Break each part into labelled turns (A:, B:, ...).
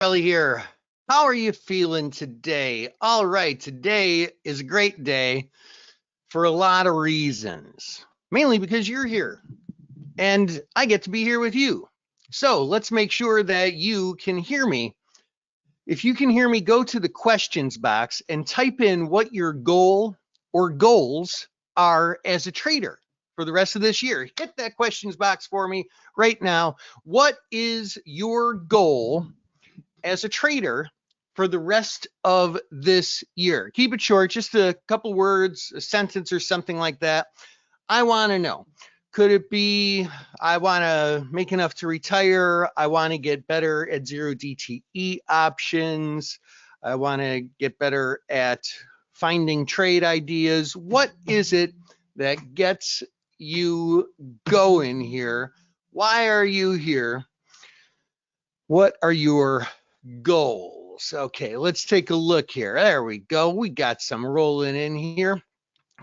A: Passarelli here. How are you feeling today? All right, today is a great day for a lot of reasons, mainly because you're here and I get to be here with you. So let's make sure that you can hear me. If you can hear me, go to the questions box and type in what your goal or goals are as a trader for the rest of this year. Hit that questions box for me right now. What is your goal as a trader for the rest of this year? Keep it short, just a couple words, a sentence or something like that. I want to know. Could it be, I want to make enough to retire? I want to get better at zero DTE options. I want to get better at finding trade ideas. What is it that gets you going here? Why are you here? What are your goals? Okay, let's take a look here. There we go. We got some rolling in here.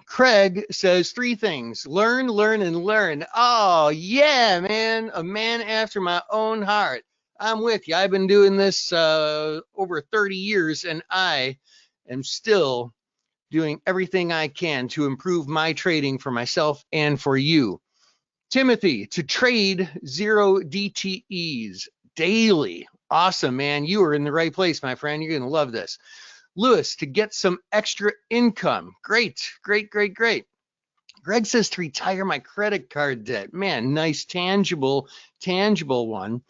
A: Craig says 3 things: learn, learn, and learn. Oh, yeah, man. A man after my own heart. I'm with you. I've been doing this over 30 years, and I am still doing everything I can to improve my trading for myself and for you. Timothy, to trade zero DTEs daily. Awesome, man. You are in the right place, my friend. You're going to love this. Lewis, to get some extra income. Great, great, great, great. Greg says to retire my credit card debt. Man, nice, tangible one.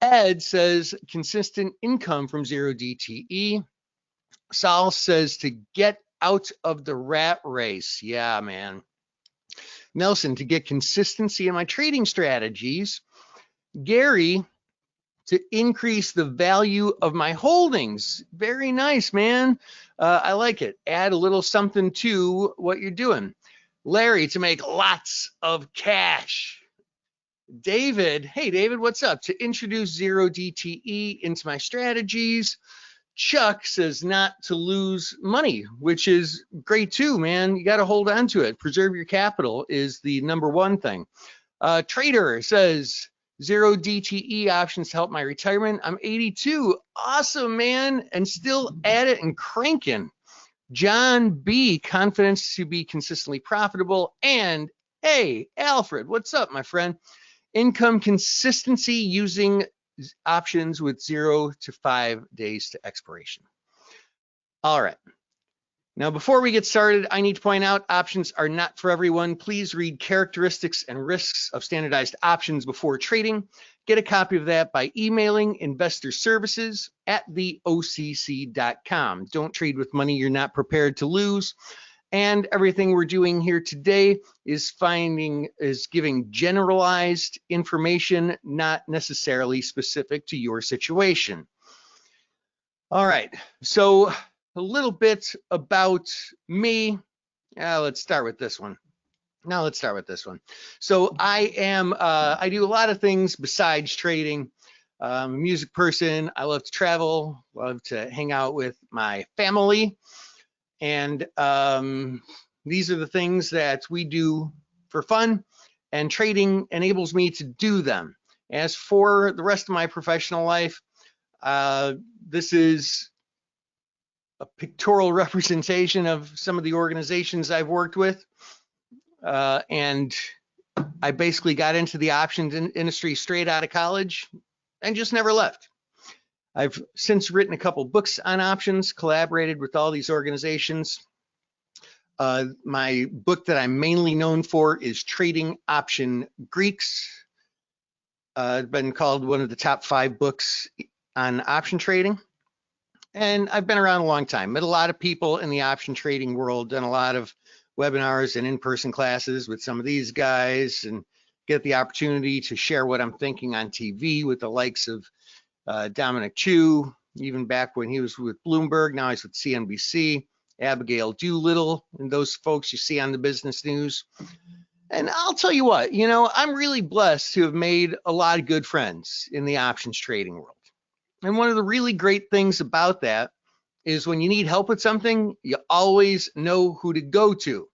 A: Ed says consistent income from zero DTE. Sal says to get out of the rat race. Yeah, man. Nelson, to get consistency in my trading strategies. Gary, to increase the value of my holdings. Very nice, man. I like it. Add a little something to what you're doing. Larry, to make lots of cash. David, hey, David, what's up? To introduce zero DTE into my strategies. Chuck says not to lose money, which is great too, man. You got to hold on to it. Preserve your capital is the #1 thing. Trader says zero DTE options to help my retirement. I'm 82. Awesome, man. And still at it and cranking. John B, confidence to be consistently profitable. And hey, Alfred, what's up, my friend? Income consistency using options with 0 to 5 days to expiration. All right. Now, before we get started, I need to point out options are not for everyone. Please read characteristics and risks of standardized options before trading. Get a copy of that by emailing investorservices@theocc.com. Don't trade with money you're not prepared to lose. And everything we're doing here today is giving generalized information, not necessarily specific to your situation. All right, so a little bit about me. Let's start with this one. So I do a lot of things besides trading. I'm a music person. I love to travel, love to hang out with my family. And these are the things that we do for fun, and trading enables me to do them. As for the rest of my professional life, this is a pictorial representation of some of the organizations I've worked with. And I basically got into the options industry straight out of college and just never left. I've since written a couple books on options, collaborated with all these organizations. My book that I'm mainly known for is Trading Option Greeks. It's been called one of the top 5 books on option trading. And I've been around a long time, met a lot of people in the option trading world, done a lot of webinars and in-person classes with some of these guys, and get the opportunity to share what I'm thinking on TV with the likes of Dominic Chu, even back when he was with Bloomberg. Now he's with CNBC, Abigail Doolittle, and those folks you see on the business news. And I'll tell you what, I'm really blessed to have made a lot of good friends in the options trading world. And one of the really great things about that is when you need help with something, you always know who to go to.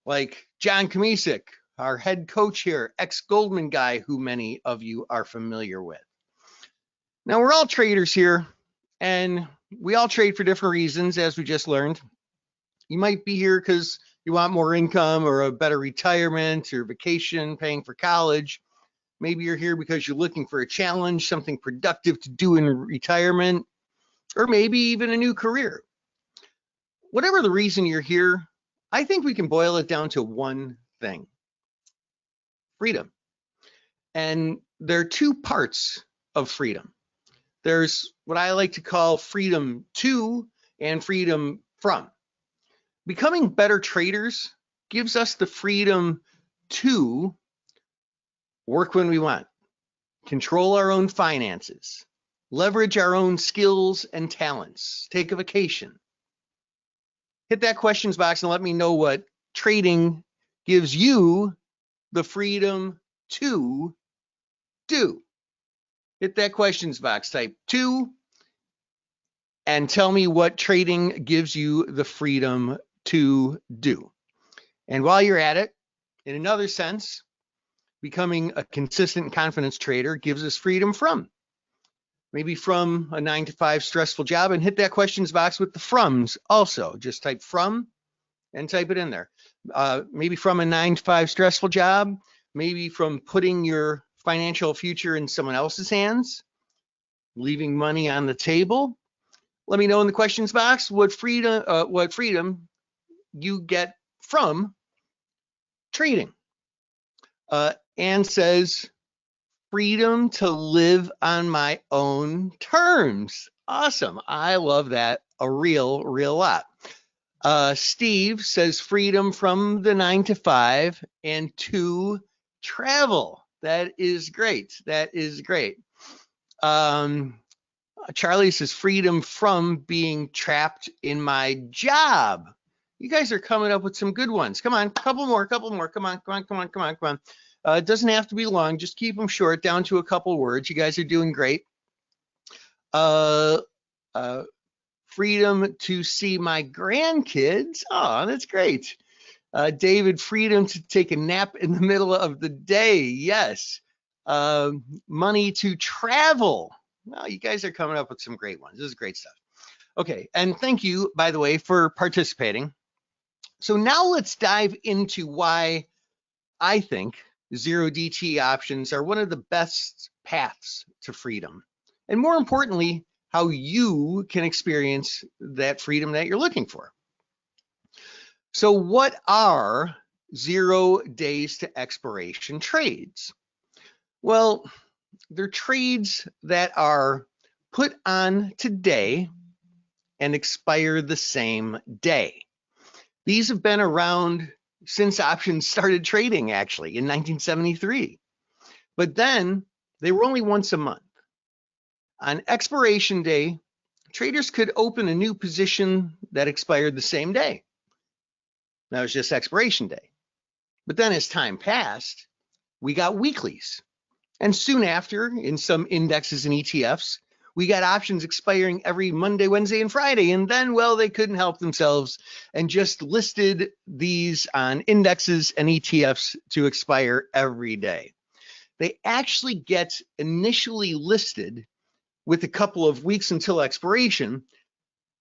A: Like John Kamisik, our head coach here, ex-Goldman guy, who many of you are familiar with. Now, we're all traders here, and we all trade for different reasons, as we just learned. You might be here because you want more income or a better retirement or vacation, paying for college. Maybe you're here because you're looking for a challenge, something productive to do in retirement, or maybe even a new career. Whatever the reason you're here, I think we can boil it down to one thing: freedom. And there are two parts of freedom. There's what I like to call freedom to and freedom from. Becoming better traders gives us the freedom to work when we want, control our own finances, leverage our own skills and talents, take a vacation. Hit that questions box and let me know what trading gives you the freedom to do. Hit that questions box, type 2, and tell me what trading gives you the freedom to do. And while you're at it, in another sense, becoming a consistent confidence trader gives us freedom from. Maybe from a 9-to-5 stressful job, and hit that questions box with the froms also. Just type from and type it in there. Maybe from a 9-to-5 stressful job, maybe from putting your financial future in someone else's hands, leaving money on the table. Let me know in the questions box what freedom you get from trading. Anne says, freedom to live on my own terms. Awesome. I love that a real lot. Steve says freedom from the 9-to-5 and to travel. That is great. That is great. Charlie says freedom from being trapped in my job. You guys are coming up with some good ones. Come on, couple more. Come on. It doesn't have to be long. Just keep them short, down to a couple words. You guys are doing great. Freedom to see my grandkids. Oh, that's great. David, freedom to take a nap in the middle of the day. Yes. Money to travel. Well, you guys are coming up with some great ones. This is great stuff. Okay, and thank you, by the way, for participating. So now let's dive into why I think zero DTE options are one of the best paths to freedom. And more importantly, how you can experience that freedom that you're looking for. So what are 0 days to expiration trades? Well, they're trades that are put on today and expire the same day. These have been around since options started trading, actually, in 1973. But then they were only once a month. On expiration day, traders could open a new position that expired the same day. That was just expiration day. But then as time passed, we got weeklies. And soon after, in some indexes and ETFs, we got options expiring every Monday, Wednesday, and Friday. And then, well, they couldn't help themselves and just listed these on indexes and ETFs to expire every day. They actually get initially listed with a couple of weeks until expiration,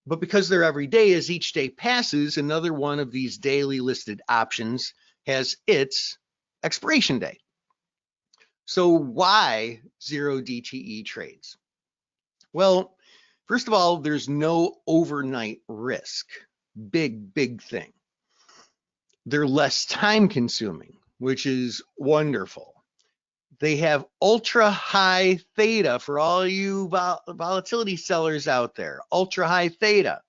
A: but because they're every day, as each day passes, another one of these daily listed options has its expiration day. So why 0 DTE trades? Well, first of all, there's no overnight risk. Big thing. They're less time consuming, which is wonderful. They have ultra high theta for all you volatility sellers out there, ultra high theta.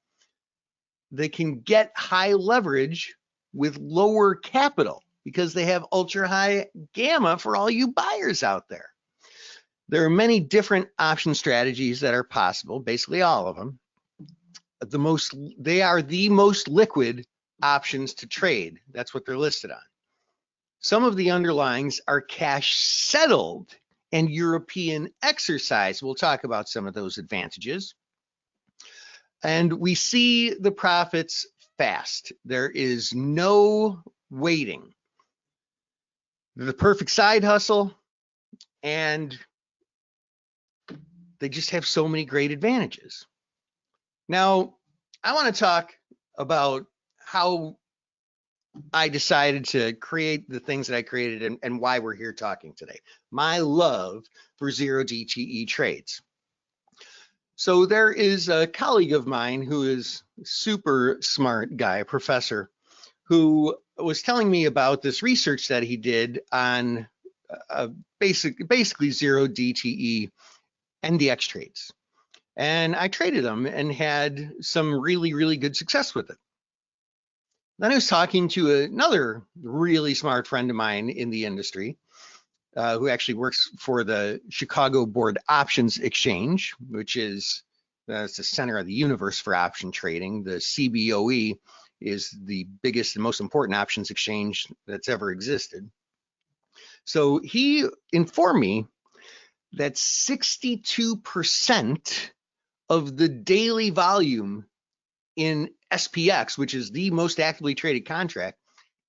A: They can get high leverage with lower capital because they have ultra high gamma for all you buyers out there. There are many different option strategies that are possible, basically all of them. They are the most liquid options to trade. That's what they're listed on. Some of the underlyings are cash settled and European exercise. We'll talk about some of those advantages. And we see the profits fast. There is no waiting. The perfect side hustle, and they just have so many great advantages. Now, I want to talk about how I decided to create the things that I created and why we're here talking today. My love for zero DTE trades. So there is a colleague of mine who is a super smart guy, a professor, who was telling me about this research that he did on basically zero DTE NDX trades. And I traded them and had some really, really good success with it. Then I was talking to another really smart friend of mine in the industry who actually works for the Chicago Board Options Exchange, which is it's the center of the universe for option trading. The CBOE is the biggest and most important options exchange that's ever existed. So he informed me that 62% of the daily volume in SPX, which is the most actively traded contract,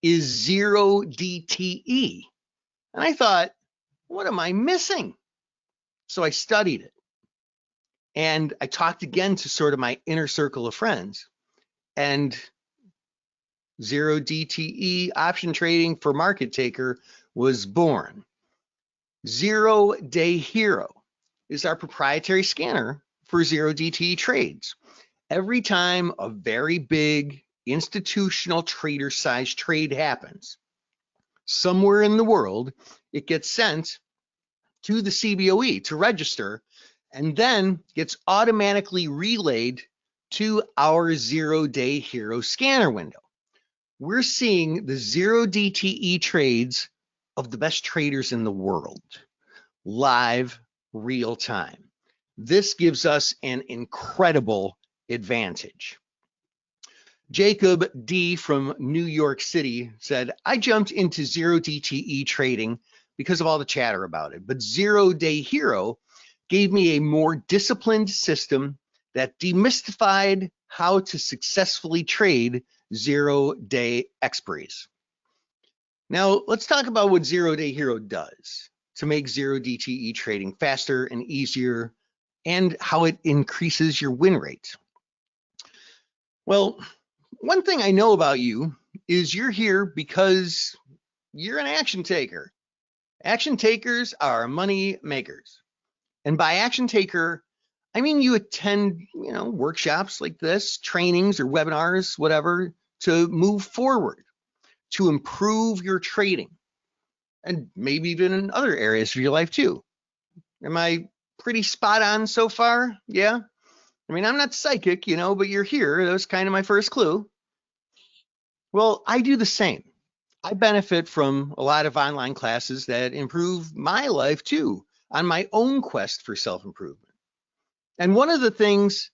A: is zero DTE. And I thought, what am I missing? So I studied it. And I talked again to sort of my inner circle of friends. And zero DTE option trading for market taker was born. Zero Day Hero is our proprietary scanner for zero DTE trades. Every time a very big institutional trader size trade happens, somewhere in the world, it gets sent to the CBOE to register and then gets automatically relayed to our Zero Day Hero scanner window. We're seeing the zero DTE trades of the best traders in the world, live, real time. This gives us an incredible advantage. Jacob D from New York City said, I jumped into zero DTE trading because of all the chatter about it, but Zero Day Hero gave me a more disciplined system that demystified how to successfully trade zero-day expiries. Now, let's talk about what Zero Day Hero does to make zero DTE trading faster and easier and how it increases your win rate. Well, one thing I know about you is you're here because you're an action taker. Action takers are money makers. And by action taker, I mean you attend, workshops like this, trainings or webinars, whatever, to move forward, to improve your trading, and maybe even in other areas of your life too. Am I pretty spot on so far? Yeah. I mean, I'm not psychic, but you're here. That was kind of my first clue. Well, I do the same. I benefit from a lot of online classes that improve my life too, on my own quest for self-improvement. And one of the things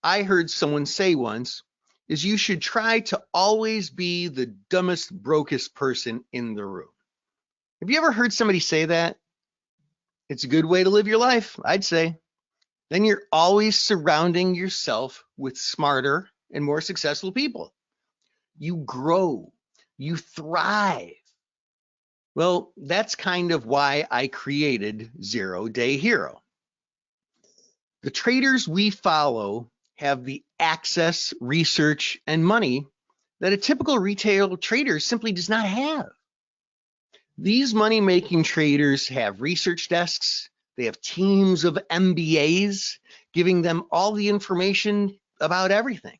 A: I heard someone say once is you should try to always be the dumbest, brokest person in the room. Have you ever heard somebody say that? It's a good way to live your life, I'd say. Then you're always surrounding yourself with smarter and more successful people. You grow, you thrive. Well, that's kind of why I created Zero Day Hero. The traders we follow have the access, research, and money that a typical retail trader simply does not have. These money-making traders have research desks, they have teams of MBAs giving them all the information about everything.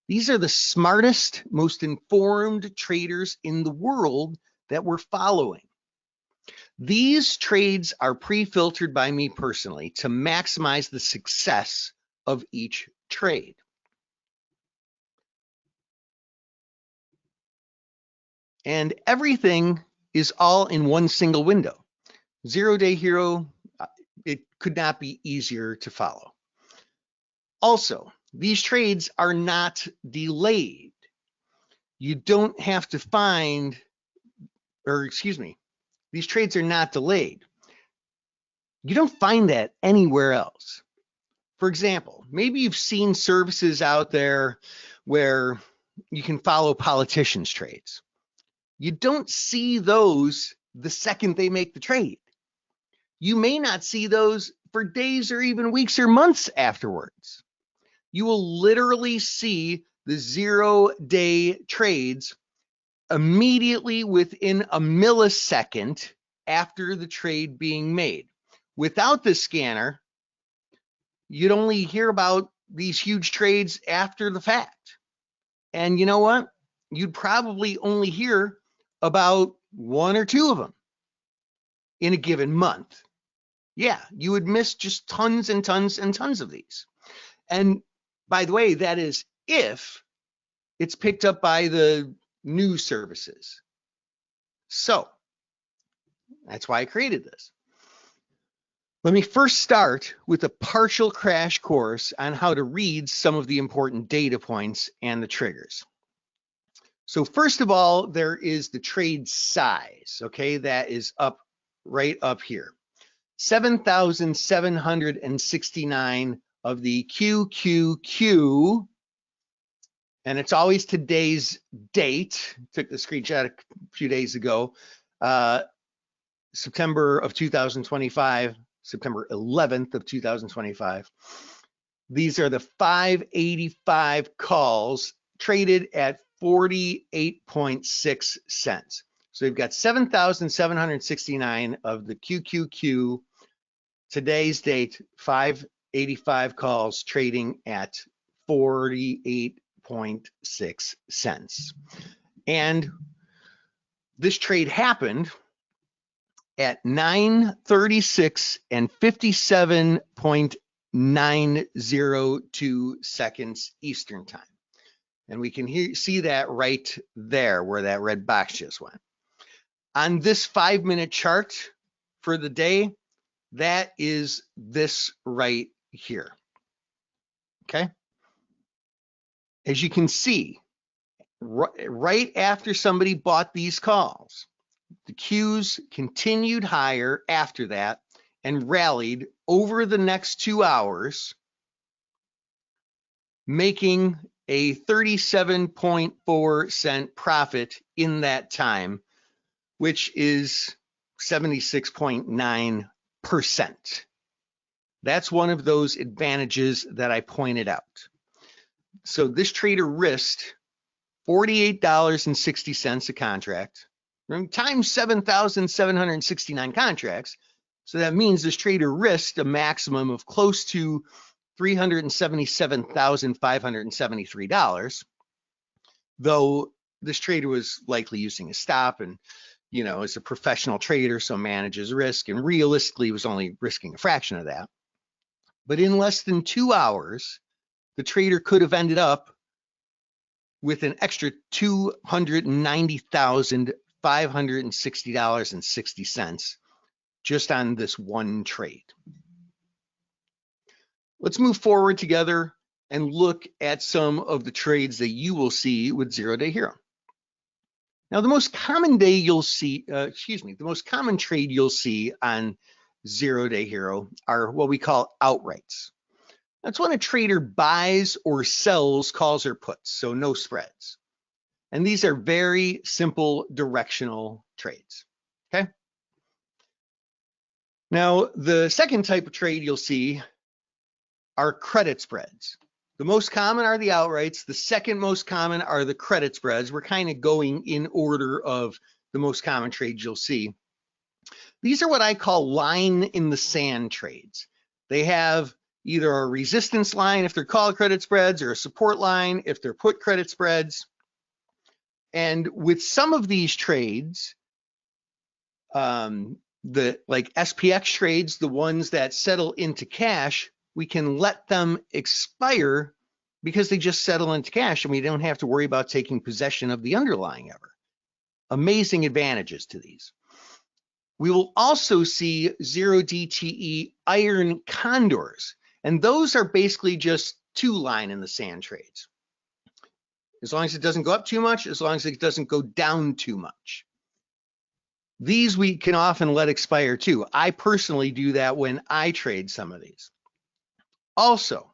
A: These are the smartest, most informed traders in the world that we're following. These trades are pre-filtered by me personally to maximize the success of each trade. And everything is all in one single window. Zero Day Hero, it could not be easier to follow. Also, these trades are not delayed. You don't have to find, these trades are not delayed. You don't find that anywhere else. For example, maybe you've seen services out there where you can follow politicians' trades. You don't see those the second they make the trade. You may not see those for days or even weeks or months afterwards. You will literally see the 0-day trades immediately within a millisecond after the trade being made. Without this scanner, you'd only hear about these huge trades after the fact. And you know what? You'd probably only hear about 1 or 2 of them in a given month. Yeah, you would miss just tons and tons and tons of these. And by the way, that is if it's picked up by the news services. So that's why I created this. Let me first start with a partial crash course on how to read some of the important data points and the triggers. So first of all, there is the trade size, okay? That is right up here. 7,769 of the QQQ, and it's always today's date. Took the screenshot a few days ago, September of 2025, September 11th of 2025. These are the 585 calls traded at 48.6 cents. So we've got 7,769 of the QQQ, today's date, 585 calls trading at 48.6 cents. And this trade happened at 9:36 and 57.902 seconds Eastern time. And we can see that right there where that red box just went. On this 5-minute chart for the day, that is this right here. Okay. As you can see, right after somebody bought these calls, the Qs continued higher after that and rallied over the next 2 hours, making a 37.4 cent profit in that time, which is 76.9%. That's one of those advantages that I pointed out. So this trader risked $48.60 a contract, times 7,769 contracts. So that means this trader risked a maximum of close to $377,573, though this trader was likely using a stop and, you know, is a professional trader, so manages risk, and realistically was only risking a fraction of that. But in less than 2 hours, the trader could have ended up with an extra $290,560.60 just on this one trade. Let's move forward together and look at some of the trades that you will see with 0-day hero. Now, the most common day you'll see, the most common trade you'll see on 0-day hero are what we call outrights. That's when a trader buys or sells calls or puts, so no spreads. And these are very simple directional trades, okay? Now, the second type of trade you'll see are credit spreads. The most common are the outrights. The second most common are the credit spreads. We're kind of going in order of the most common trades you'll see. These are what I call line in the sand trades. They have either a resistance line if they're call credit spreads, or a support line if they're put credit spreads. And with some of these trades, the like SPX trades, the ones that settle into cash, we can let them expire because they just settle into cash and we don't have to worry about taking possession of the underlying ever. Amazing advantages to these. We will also see 0DTE iron condors, and those are basically just 2 line in the sand trades. As long as it doesn't go up too much, as long as it doesn't go down too much. These we can often let expire too. I personally do that when I trade some of these. Also,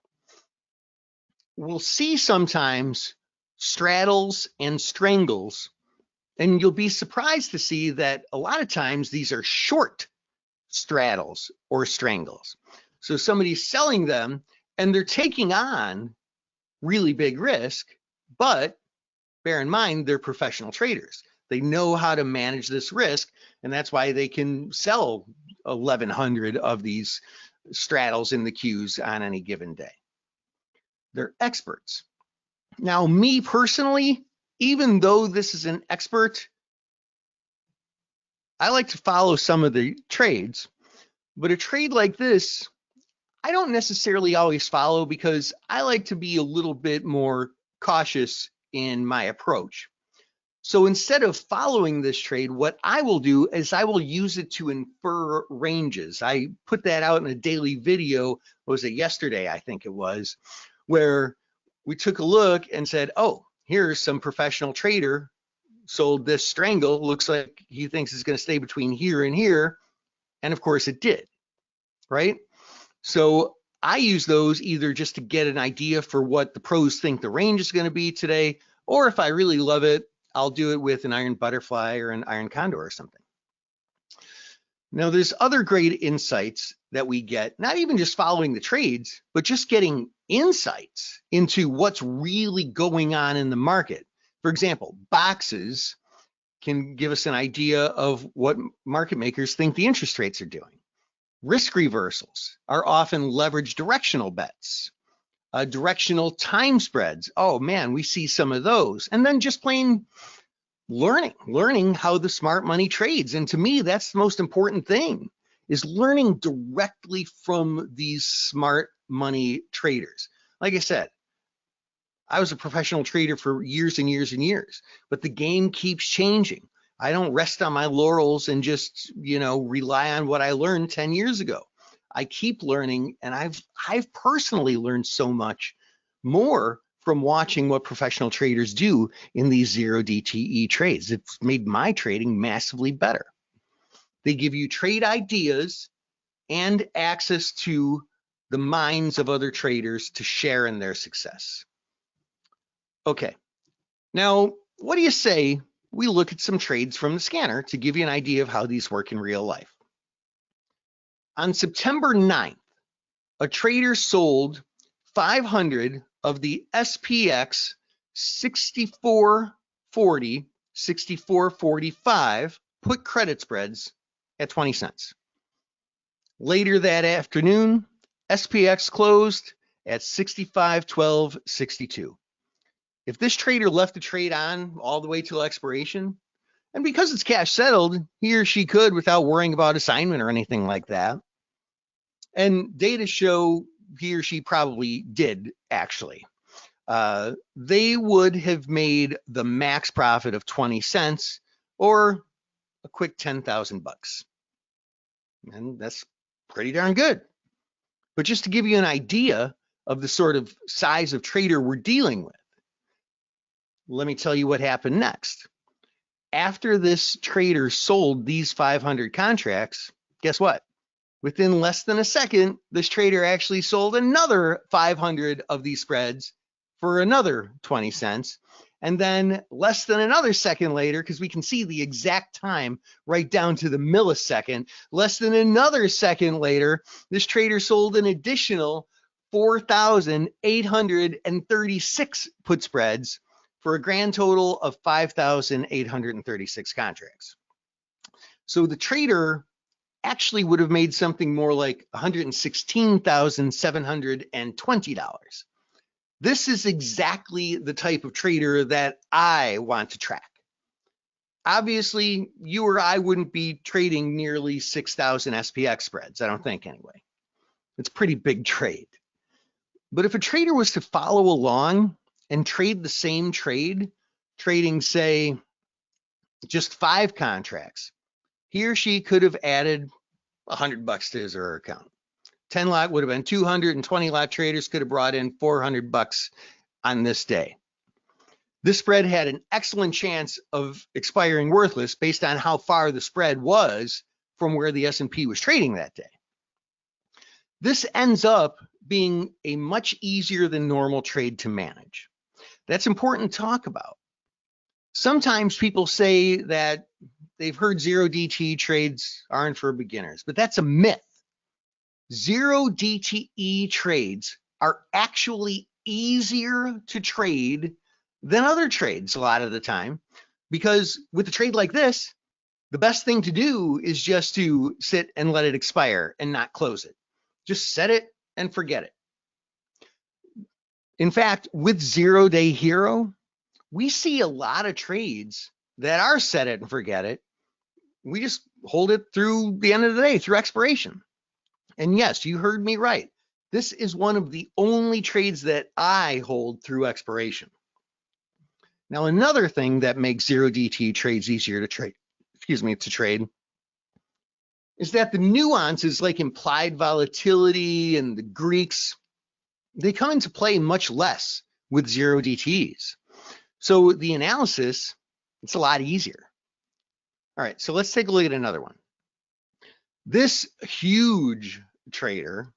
A: we'll see sometimes straddles and strangles, and you'll be surprised to see that a lot of times these are short straddles or strangles. So somebody's selling them and they're taking on really big risk, but bear in mind, they're professional traders. They know how to manage this risk, and that's why they can sell 1,100 of these straddles in the queues on any given day. They're experts. Now, me personally, even though this is an expert, I like to follow some of the trades, but a trade like this, I don't necessarily always follow because I like to be a little bit more cautious in my approach. So instead of following this trade, what I will do is I will use it to infer ranges. I put that out in a daily video, what was it, yesterday, I think it was, where we took a look and said, oh, here's some professional trader sold this strangle. Looks like he thinks it's going to stay between here and here. And of course it did, right? So I use those either just to get an idea for what the pros think the range is going to be today, or if I really love it, I'll do it with an iron butterfly or an iron condor or something. Now, there's other great insights that we get, not even just following the trades, but just getting insights into what's really going on in the market. For example, boxes can give us an idea of what market makers think the interest rates are doing. Risk reversals are often leveraged directional bets. Directional time spreads, oh man, we see some of those. And then just plain learning how the smart money trades. And to me, that's the most important thing, is learning directly from these smart money traders. Like I said, I was a professional trader for years and years and years, but the game keeps changing. I don't rest on my laurels and just, rely on what I learned 10 years ago. I keep learning, and I've personally learned so much more from watching what professional traders do in these 0 DTE trades. It's made my trading massively better. They give you trade ideas and access to the minds of other traders to share in their success. Okay, now what do you say we look at some trades from the scanner to give you an idea of how these work in real life? On September 9th, a trader sold 500 of the SPX 6440, 6445 put credit spreads at 20 cents. Later that afternoon, SPX closed at 6512.62. If this trader left the trade on all the way till expiration, and because it's cash settled, he or she could without worrying about assignment or anything like that. And data show he or she probably did actually. They would have made the max profit of 20 cents or a quick 10,000 bucks. And that's pretty darn good. But just to give you an idea of the sort of size of trader we're dealing with, let me tell you what happened next. After this trader sold these 500 contracts, guess what? Within less than a second, this trader actually sold another 500 of these spreads for another 20 cents. And then less than another second later, because we can see the exact time right down to the millisecond, less than another second later, this trader sold an additional 4,836 put spreads for a grand total of 5,836 contracts. So the trader actually would have made something more like $116,720. This is exactly the type of trader that I want to track. Obviously, you or I wouldn't be trading nearly 6,000 SPX spreads, I don't think anyway. It's a pretty big trade. But if a trader was to follow along and trade the same trade, trading, say, just 5 contracts, he or she could have added $100 to his or her account. 10 lot would have been 200, and 20 lot traders could have brought in $400 on this day. This spread had an excellent chance of expiring worthless based on how far the spread was from where the S&P was trading that day. This ends up being a much easier than normal trade to manage. That's important to talk about. Sometimes people say that they've heard 0 DTE trades aren't for beginners, but that's a myth. Zero DTE trades are actually easier to trade than other trades a lot of the time, because with a trade like this, the best thing to do is just to sit and let it expire and not close it. Just set it and forget it. In fact, with 0-day hero, we see a lot of trades that are set it and forget it. We just hold it through the end of the day, through expiration. And yes, you heard me right. This is one of the only trades that I hold through expiration. Now, another thing that makes 0DT trades easier to trade, is that the nuances like implied volatility and the Greeks, they come into play much less with 0DTs. So the analysis, it's a lot easier. All right, so let's take a look at another one. This huge trader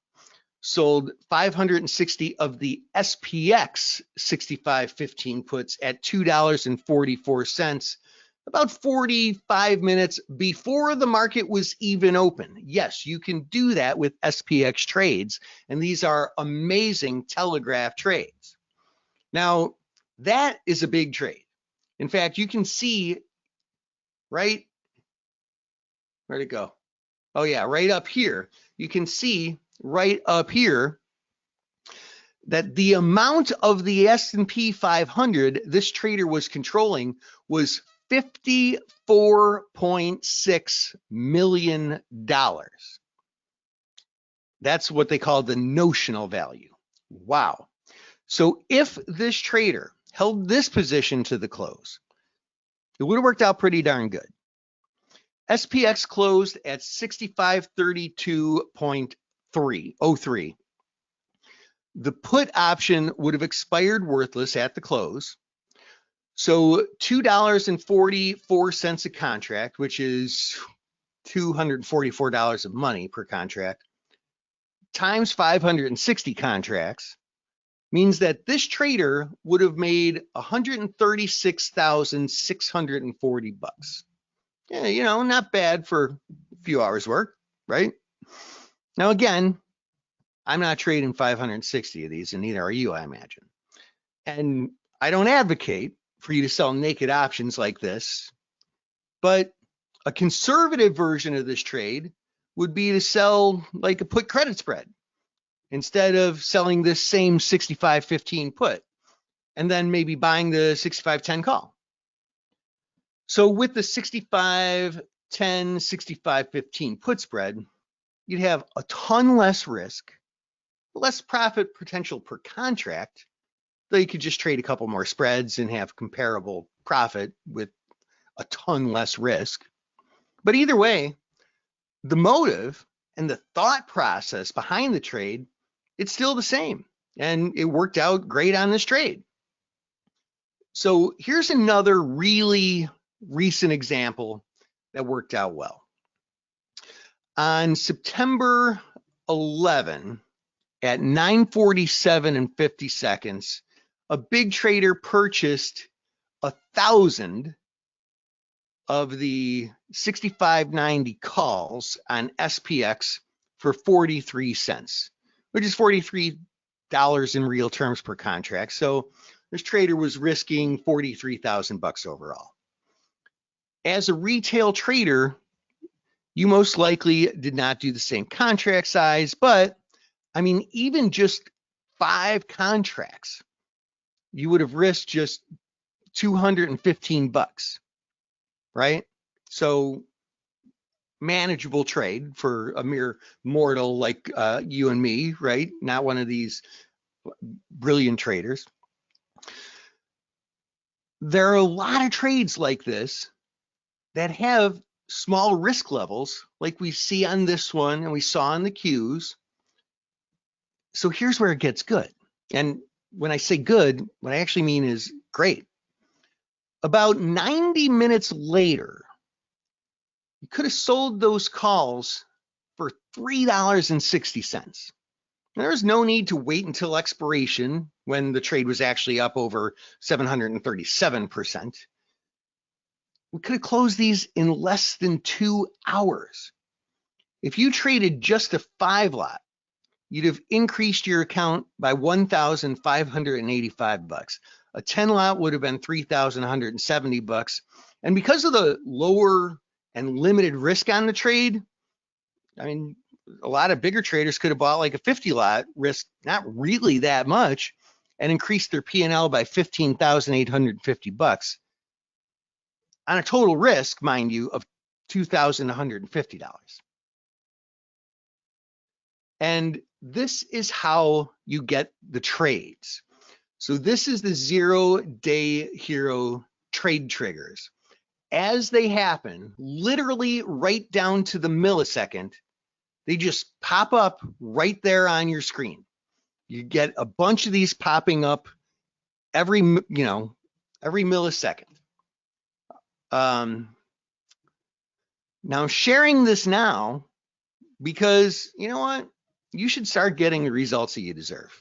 A: sold 560 of the SPX 6515 puts at $2.44, about 45 minutes before the market was even open. Yes, you can do that with SPX trades, and these are amazing telegraph trades. Now, that is a big trade. In fact, you can see right, where'd it go? Oh yeah, right up here. You can see right up here that the amount of the S&P 500 this trader was controlling was $54.6 million. That's what they call the notional value. Wow. So if this trader held this position to the close, it would have worked out pretty darn good. SPX closed at 6532.03. The put option would have expired worthless at the close. So $2.44 a contract, which is $244 of money per contract, times 560 contracts, means that this trader would have made $136,640. Yeah, you know, not bad for a few hours work, right? Now, again, I'm not trading 560 of these, and neither are you, I imagine. And I don't advocate for you to sell naked options like this, but a conservative version of this trade would be to sell like a put credit spread instead of selling this same 65.15 put and then maybe buying the 65.10 call. So with the 65.10, 65.15 put spread, you'd have a ton less risk, less profit potential per contract, though you could just trade a couple more spreads and have comparable profit with a ton less risk. But either way, the motive and the thought process behind the trade, it's still the same. And it worked out great on this trade. So here's another really recent example that worked out well. On September 11 at 9:47:50, a big trader purchased 1,000 of the 65.90 calls on SPX for 43 cents, which is $43 in real terms per contract. So this trader was risking 43,000 bucks overall. As a retail trader, you most likely did not do the same contract size, but I mean, even just 5 contracts, you would have risked just 215 bucks, right? So manageable trade for a mere mortal like you and me, right? Not one of these brilliant traders. There are a lot of trades like this that have small risk levels like we see on this one and we saw on the Qs. So here's where it gets good. And when I say good, what I actually mean is great. About 90 minutes later, you could have sold those calls for $3.60. There's no need to wait until expiration when the trade was actually up over 737%. We could have closed these in less than 2 hours. If you traded just a 5 lot you'd have increased your account by $1,585. A 10 lot would have been $3,170. And because of the lower and limited risk on the trade, I mean, a lot of bigger traders could have bought like a 50 lot risk, not really that much, and increased their P&L by $15,850 on a total risk, mind you, of $2,150. And this is how you get the trades. So this is the 0-day hero trade triggers. As they happen, literally right down to the millisecond, they just pop up right there on your screen. You get a bunch of these popping up every millisecond. Now I'm sharing this now because you know what? You should start getting the results that you deserve.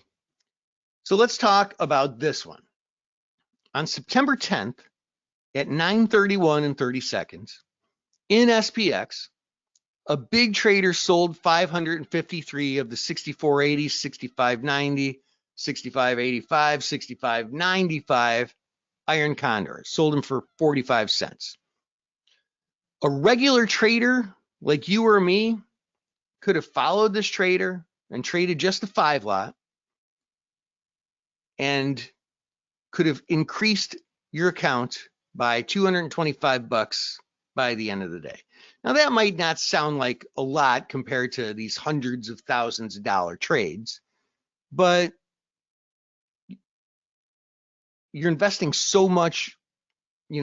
A: So let's talk about this one. On September 10th at 9:31 and 30 seconds in SPX, a big trader sold 553 of the 6480, 6590, 6585, 6595 iron condors, sold them for 45 cents. A regular trader like you or me could have followed this trader and traded just the 5 lot and could have increased your account by $225 by the end of the day. Now that might not sound like a lot compared to these hundreds of thousands of dollar trades, but you're investing so much,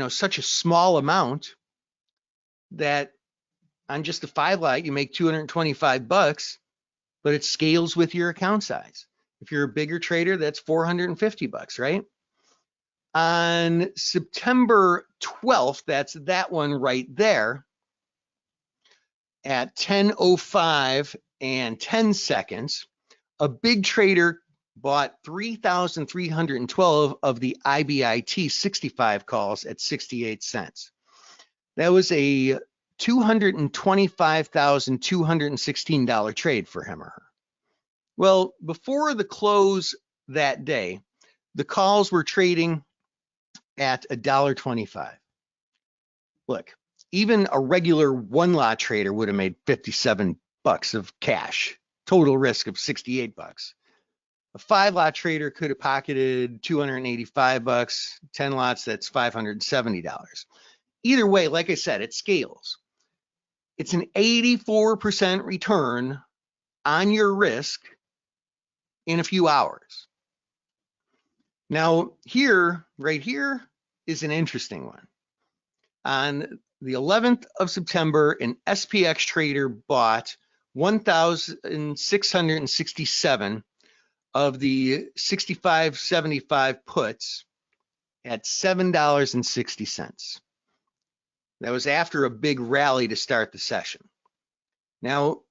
A: such a small amount that on just a 5 lot, you make $225, but it scales with your account size. If you're a bigger trader, that's $450, right? On September 12th, that's that one right there, at 10:05 and 10 seconds, a big trader bought 3,312 of the IBIT 65 calls at 68 cents. That was a $225,216 trade for him or her. Well, before the close that day, the calls were trading at $1.25. Look, even a regular 1 lot trader would have made $57 of cash, total risk of $68. A 5 lot trader could have pocketed $285, 10 lots, that's $570. Either way, like I said, it scales. It's an 84% return on your risk in a few hours. Now, right here is an interesting one. On the 11th of September, an SPX trader bought 1,667 of the 6575 puts at $7.60. That was after a big rally to start the session. Now,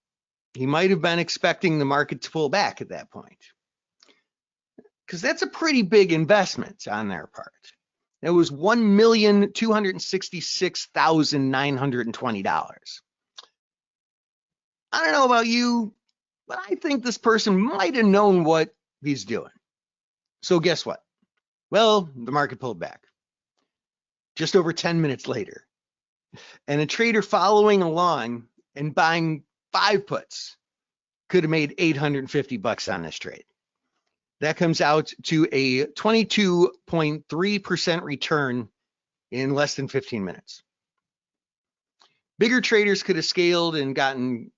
A: he might have been expecting the market to pull back at that point, because that's a pretty big investment on their part. It was $1,266,920. I don't know about you, but I think this person might have known what he's doing. So guess what? Well, the market pulled back just over 10 minutes later. And a trader following along and buying 5 puts could have made $850 on this trade. That comes out to a 22.3% return in less than 15 minutes. Bigger traders could have scaled and gotten,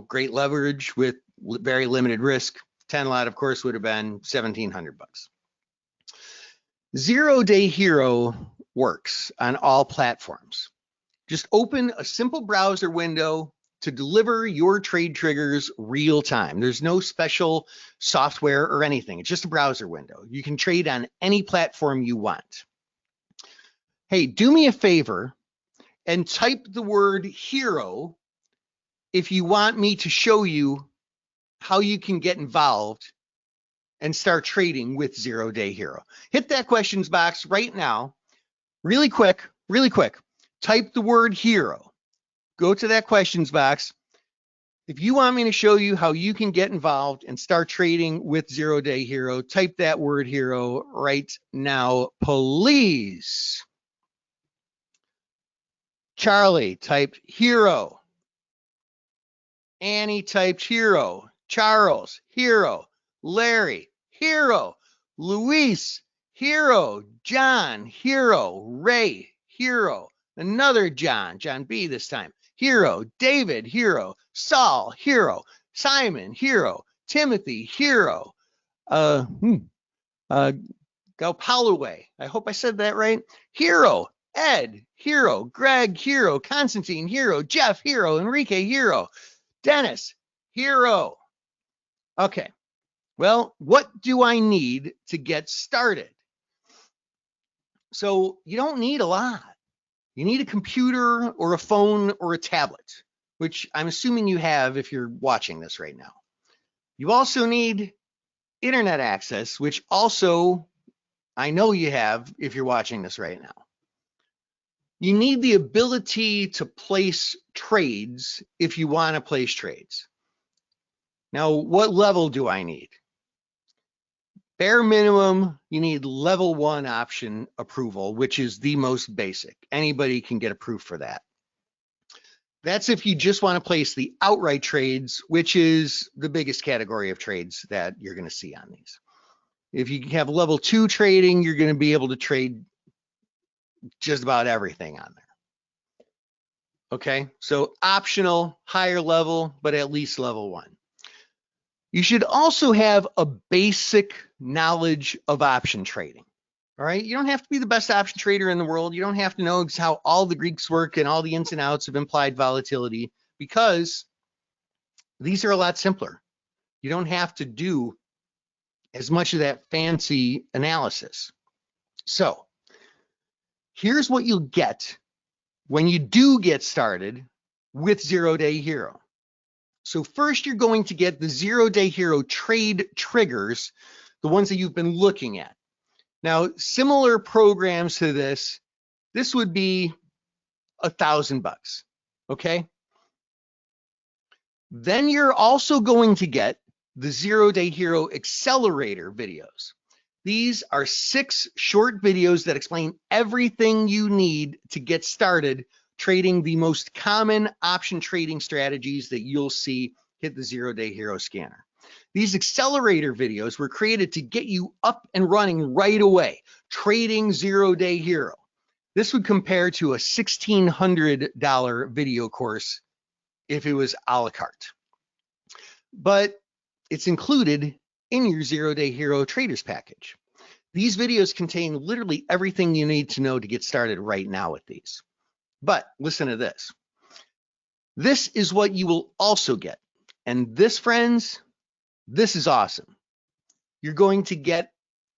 A: great leverage with very limited risk. 10 lot, of course, would have been $1,700. 0-day hero works on all platforms. Just open a simple browser window to deliver your trade triggers real time. There's no special software or anything. It's just a browser window. You can trade on any platform you want. Hey, do me a favor and type the word hero if you want me to show you how you can get involved and start trading with 0-day hero. Hit that questions box right now. Really quick. Type the word hero. Go to that questions box. If you want me to show you how you can get involved and start trading with 0 Day Hero, type that word hero right now, please. Charlie typed hero. Annie typed hero. Charles, hero. Larry, hero. Luis, hero. John, hero. Ray, hero. Another John, John B this time. Hero. David, hero. Saul, hero. Simon, hero. Timothy, hero. Galpalaway, I hope I said that right. Hero. Ed, hero. Greg, hero. Constantine, hero. Jeff, hero. Enrique, hero. Dennis, hero. Okay, well, what do I need to get started? So you don't need a lot. You need a computer or a phone or a tablet, which I'm assuming you have if you're watching this right now. You also need internet access, which also I know you have if you're watching this right now. You need the ability to place trades if you want to place trades. Now, what level do I need? Bare minimum, you need level 1 option approval, which is the most basic. Anybody can get approved for that. That's if you just want to place the outright trades, which is the biggest category of trades that you're going to see on these. If you have level 2 trading, you're going to be able to trade just about everything on there. Okay, so optional, higher level, but at least level 1. You should also have a basic knowledge of option trading. All right, you don't have to be the best option trader in the world. You don't have to know how all the Greeks work and all the ins and outs of implied volatility, because these are a lot simpler. You don't have to do as much of that fancy analysis. So here's what you'll get when you do get started with 0 Day Hero. So first, you're going to get the 0 Day Hero trade triggers, the ones that you've been looking at. Now, similar programs to this would be $1,000, okay? Then you're also going to get the 0 Day Hero accelerator videos. These are 6 short videos that explain everything you need to get started trading the most common option trading strategies that you'll see hit the 0 Day Hero scanner. These accelerator videos were created to get you up and running right away, trading 0 Day Hero. This would compare to a $1,600 video course if it was a la carte. But it's included in your 0 Day Hero Traders package. These videos contain literally everything you need to know to get started right now with these. But listen to this. This is what you will also get. And this, friends, this is awesome. You're going to get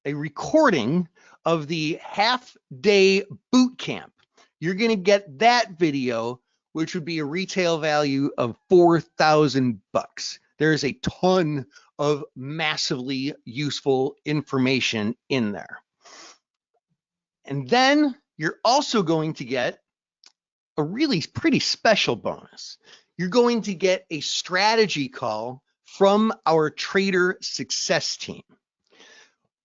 A: a recording of the half-day boot camp. You're going to get that video, which would be a retail value of $4,000. There's a ton of massively useful information in there. And then you're also going to get a really pretty special bonus. You're going to get a strategy call from our trader success team.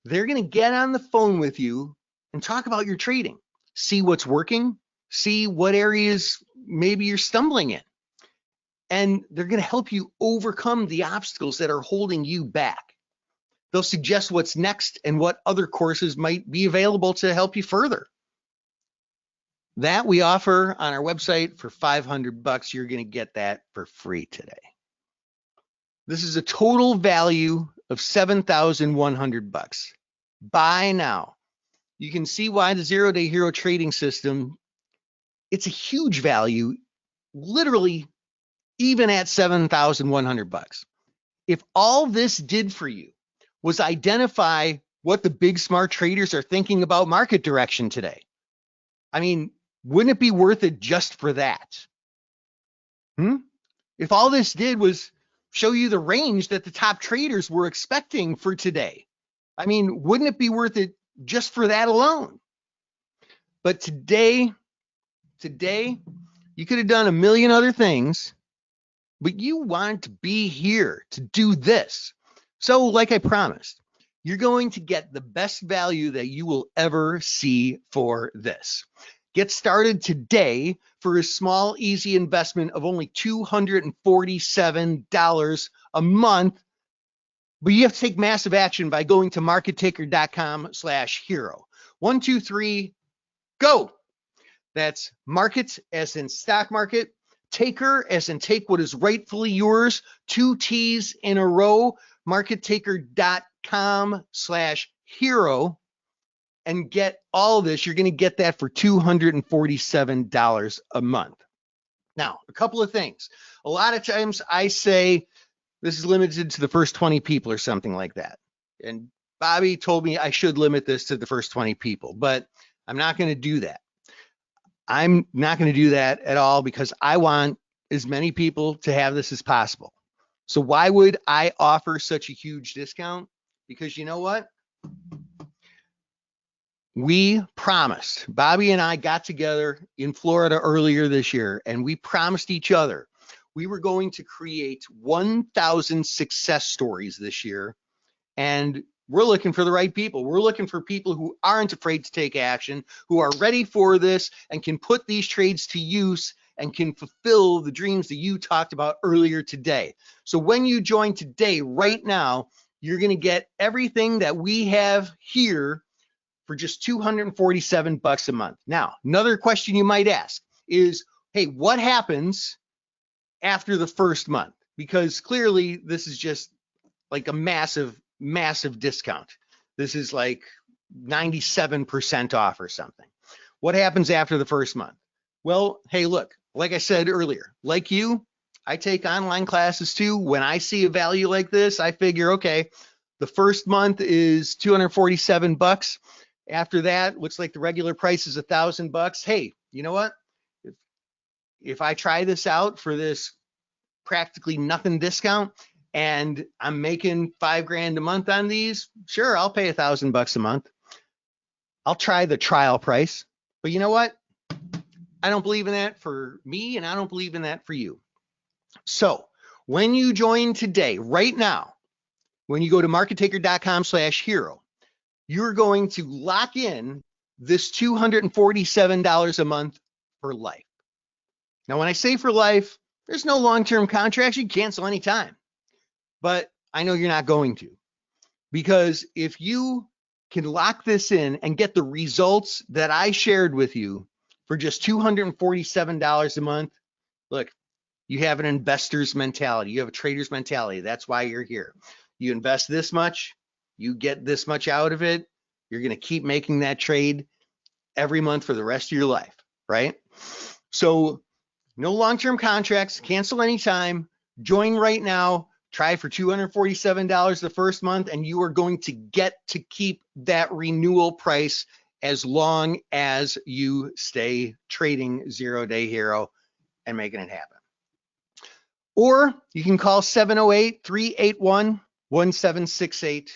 A: They're going to get on the phone with you and talk about your trading, see what's working, see what areas maybe you're stumbling in. And they're going to help you overcome the obstacles that are holding you back. They'll suggest what's next and what other courses might be available to help you further. That we offer on our website for $500. You're going to get that for free today. This is a total value of $7,100. Buy now. You can see why the 0 Day Hero trading system, it's a huge value, literally even at $7,100. If all this did for you was identify what the big smart traders are thinking about market direction today, I mean, wouldn't it be worth it just for that? If all this did was show you the range that the top traders were expecting for today, I mean, wouldn't it be worth it just for that alone? But today, you could have done a million other things, but you want to be here to do this. So like I promised, you're going to get the best value that you will ever see for this. Get started today for a small, easy investment of only $247 a month. But you have to take massive action by going to markettaker.com/hero. 1, 2, 3, go. That's market as in stock market, taker as in take what is rightfully yours, 2 T's in a row, markettaker.com/hero, and get all this. You're going to get that for $247 a month. Now, a couple of things. A lot of times I say this is limited to the first 20 people or something like that. And Bobby told me I should limit this to the first 20 people, but I'm not going to do that. I'm not going to do that at all because I want as many people to have this as possible. So why would I offer such a huge discount? Because you know what? We promised, Bobby and I got together in Florida earlier this year, and we promised each other we were going to create 1,000 success stories this year. And we're looking for the right people. We're looking for people who aren't afraid to take action, who are ready for this and can put these trades to use and can fulfill the dreams that you talked about earlier today. So when you join today, right now, you're going to get everything that we have here for just $247 a month. Now, another question you might ask is, hey, what happens after the first month? Because clearly this is just like a massive discount. This is like 97% off or something. What happens after the first month? Well, hey, look, like I said earlier, like you, I take online classes too. When I see a value like this, I figure, okay, the first month is $247. After that, looks like the regular price is $1,000. Hey, you know what? If I try this out for this practically nothing discount and I'm making $5,000 a month on these, sure, I'll pay $1,000 a month. I'll try the trial price, but you know what? I don't believe in that for me, and I don't believe in that for you. So when you join today, right now, when you go to markettaker.com/hero, you're going to lock in this $247 a month for life. Now, when I say for life, there's no long-term contracts. You can cancel anytime. But I know you're not going to, because if you can lock this in and get the results that I shared with you for just $247 a month, look, you have an investor's mentality. You have a trader's mentality. That's why you're here. You invest this much, you get this much out of it. You're going to keep making that trade every month for the rest of your life, right? So no long-term contracts, cancel anytime, join right now, try for $247 the first month, and you are going to get to keep that renewal price as long as you stay trading 0 Day Hero and making it happen. Or you can call 708-381-1768.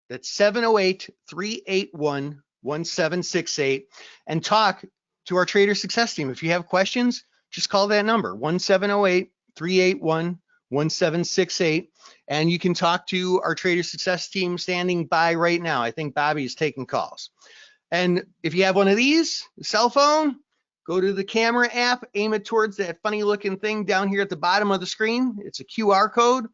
A: That's 708-381-1768 and talk to our trader success team. If you have questions, just call that number, 1-708-381-1768, and you can talk to our trader success team standing by right now. I think Bobby is taking calls. And if you have one of these, a cell phone, go to the camera app, aim it towards that funny looking thing down here at the bottom of the screen. It's a QR code,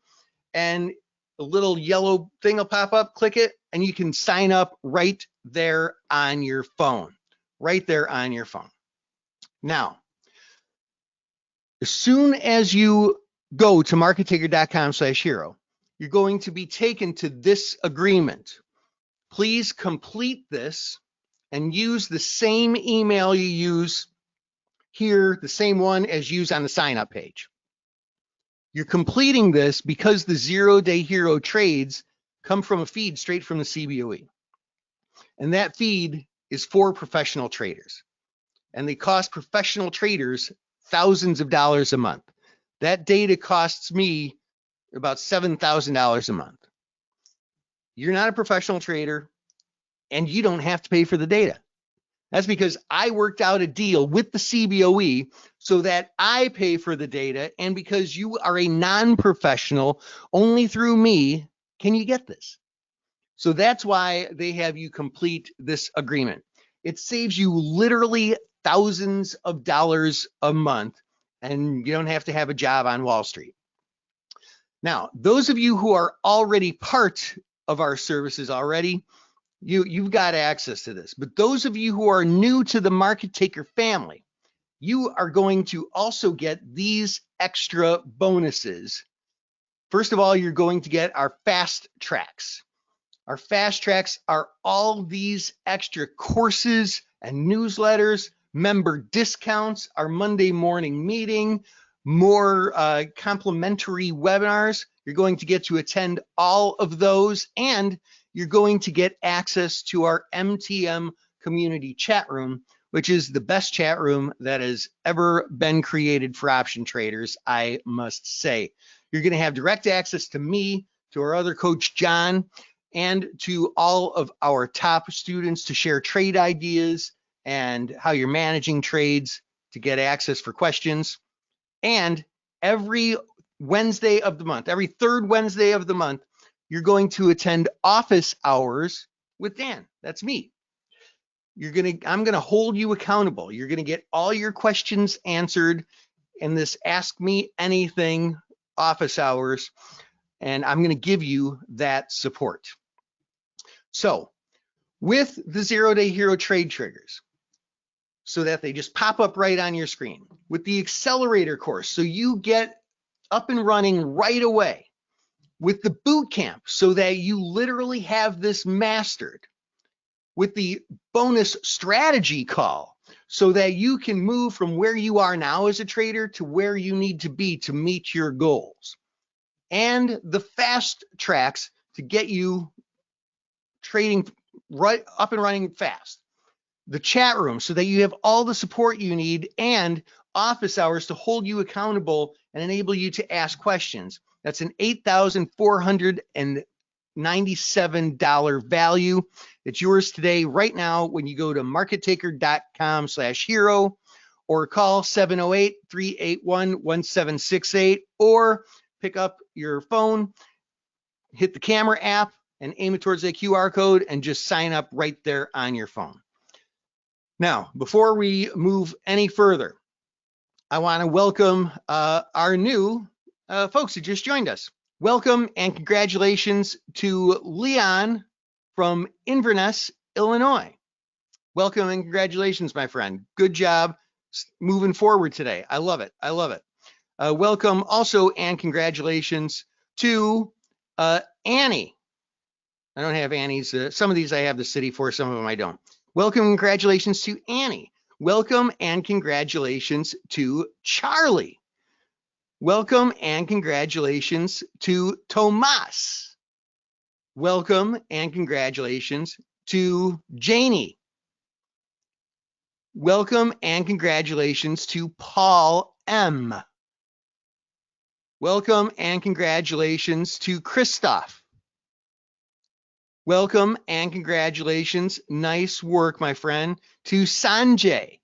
A: and a little yellow thing will pop up, click it, and you can sign up right there on your phone, right there on your phone. Now, as soon as you go to markettaker.com/hero, you're going to be taken to this agreement. Please complete this and use the same email you use here, the same one as used on the sign up page. You're completing this because the 0 Day Hero trades come from a feed straight from the CBOE. And that feed is for professional traders. And they cost professional traders thousands of dollars a month. That data costs me about $7,000 a month. You're not a professional trader, and you don't have to pay for the data. That's because I worked out a deal with the CBOE so that I pay for the data, and because you are a non-professional, only through me can you get this. So that's why they have you complete this agreement. It saves you literally thousands of dollars a month, and you don't have to have a job on Wall Street. Now, those of you who are already part of our services already, you've got access to this. But those of you who are new to the Market Taker family, you are going to also get these extra bonuses. First of all, you're going to get our fast tracks. Our fast tracks are all these extra courses and newsletters, member discounts, our Monday morning meeting, more complimentary webinars. You're going to get to attend all of those, and you're going to get access to our MTM community chat room, which is the best chat room that has ever been created for option traders, I must say. You're going to have direct access to me, to our other coach, John, and to all of our top students to share trade ideas and how you're managing trades, to get access for questions. And every Wednesday of the month, every third Wednesday of the month, you're going to attend office hours with Dan. That's me. I'm going to hold you accountable. You're going to get all your questions answered in this Ask Me Anything office hours, and I'm going to give you that support. So with the 0-Day Hero trade triggers, so that they just pop up right on your screen, with the accelerator course, so you get up and running right away, with the boot camp, so that you literally have this mastered, with the bonus strategy call, so that you can move from where you are now as a trader to where you need to be to meet your goals, and the fast tracks to get you trading right up and running fast. The chat room, so that you have all the support you need, and office hours to hold you accountable and enable you to ask questions. That's an $8,497 value. It's yours today, right now, when you go to markettaker.com/hero or call 708-381-1768, or pick up your phone, hit the camera app, and aim it towards that QR code and just sign up right there on your phone. Now, before we move any further, I want to welcome our new folks who just joined us. Welcome and congratulations to Leon from Inverness, Illinois. Welcome and congratulations, my friend. Good job moving forward today. I love it. I love it. Welcome also and congratulations to Annie. I don't have Annie's. Some of these I have the city for, some of them I don't. Welcome and congratulations to Annie. Welcome and congratulations to Charlie. Welcome and congratulations to Tomas. Welcome and congratulations to Janie. Welcome and congratulations to Paul M. Welcome and congratulations to Christoph. Welcome and congratulations, nice work, my friend, to Sanjay.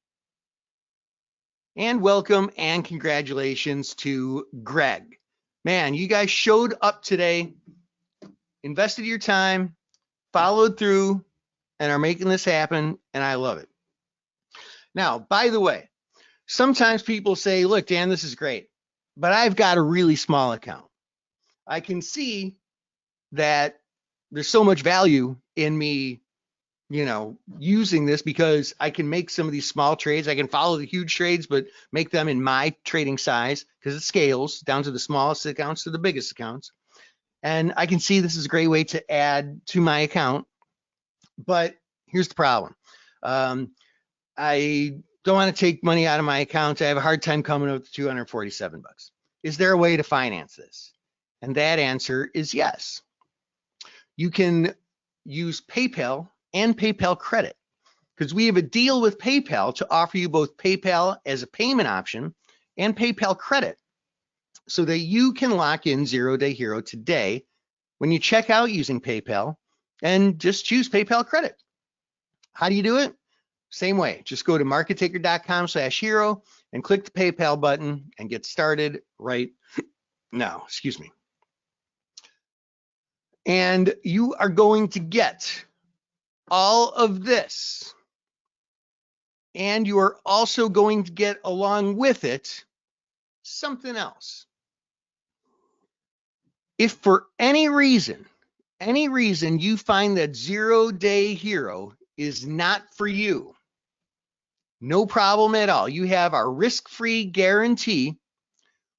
A: And welcome and congratulations to Greg. Man, you guys showed up today, invested your time, followed through, and are making this happen, and I love it. Now, by the way, sometimes people say, look, Dan, this is great, but I've got a really small account. I can see that there's so much value in me, using this, because I can make some of these small trades. I can follow the huge trades, but make them in my trading size, because it scales down to the smallest accounts to the biggest accounts. And I can see this is a great way to add to my account. But here's the problem. I don't want to take money out of my account. I have a hard time coming up with $247. Is there a way to finance this? And that answer is yes. You can use PayPal and PayPal credit, because we have a deal with PayPal to offer you both PayPal as a payment option and PayPal credit, so that you can lock in 0-Day Hero today when you check out using PayPal, and just choose PayPal credit. How do you do it? Same way, just go to markettaker.com/hero and click the PayPal button and get started right now. Excuse me. And you are going to get all of this. And you are also going to get along with it something else. If for any reason you find that 0-day hero is not for you, no problem at all. You have our risk-free guarantee.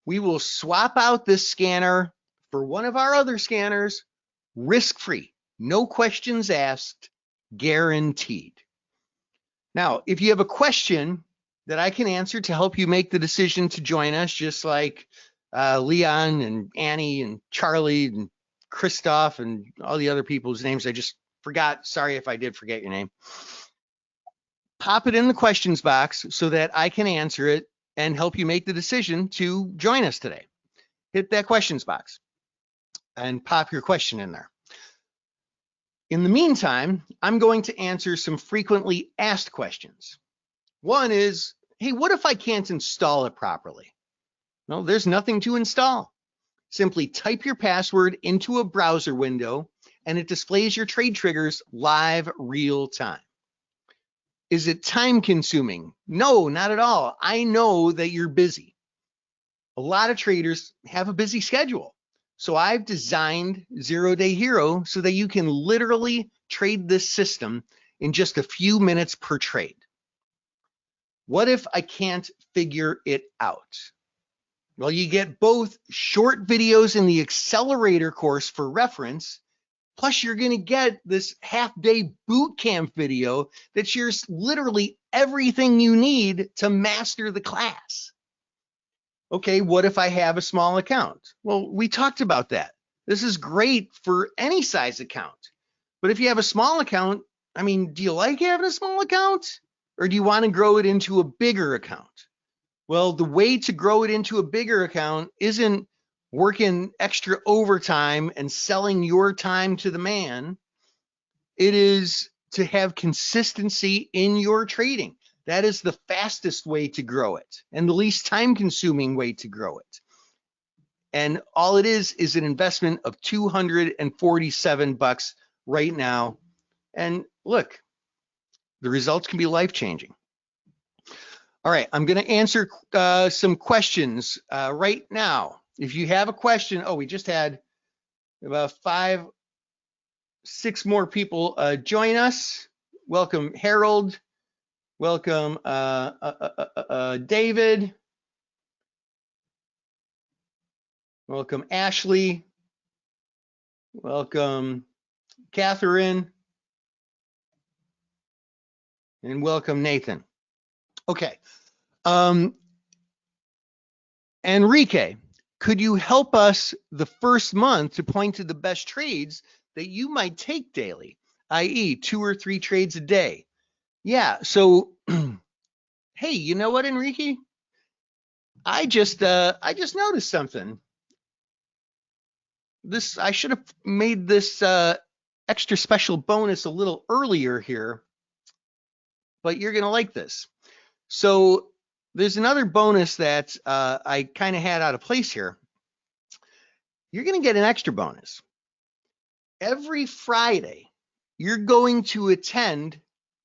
A: We will swap out this scanner for one of our other scanners, risk-free, no questions asked, guaranteed. Now, if you have a question that I can answer to help you make the decision to join us, just like Leon and Annie and Charlie and Christoph and all the other people's names I just forgot. Sorry if I did forget your name. Pop it in the questions box so that I can answer it and help you make the decision to join us today. Hit that questions box and pop your question in there. In the meantime, I'm going to answer some frequently asked questions. One is, hey, what if I can't install it properly? No, there's nothing to install. Simply type your password into a browser window and it displays your trade triggers live, real time. Is it time consuming? No, not at all. I know that you're busy. A lot of traders have a busy schedule. So I've designed 0-day hero so that you can literally trade this system in just a few minutes per trade. What if I can't figure it out? Well, you get both short videos in the accelerator course for reference, plus you're going to get this half-day boot camp video that shares literally everything you need to master the class. Okay, what if I have a small account? Well, we talked about that. This is great for any size account. But if you have a small account, I mean, do you like having a small account? Or do you want to grow it into a bigger account? Well, the way to grow it into a bigger account isn't working extra overtime and selling your time to the man. It is to have consistency in your trading. That is the fastest way to grow it and the least time consuming way to grow it. And all it is an investment of $247 right now. And look, the results can be life-changing. All right, I'm going to answer some questions right now. If you have a question, we just had about 5, 6 more people join us. Welcome, Harold. Welcome, David. Welcome, Ashley. Welcome, Catherine. And welcome, Nathan. Okay. Enrique, could you help us the first month to point to the best trades that you might take daily, i.e. 2 or 3 trades a day? Yeah, so, hey, you know what, Enrique? I just noticed something. I should have made this extra special bonus a little earlier here, but you're gonna like this. So there's another bonus that I kind of had out of place here. You're gonna get an extra bonus. Every Friday, you're going to attend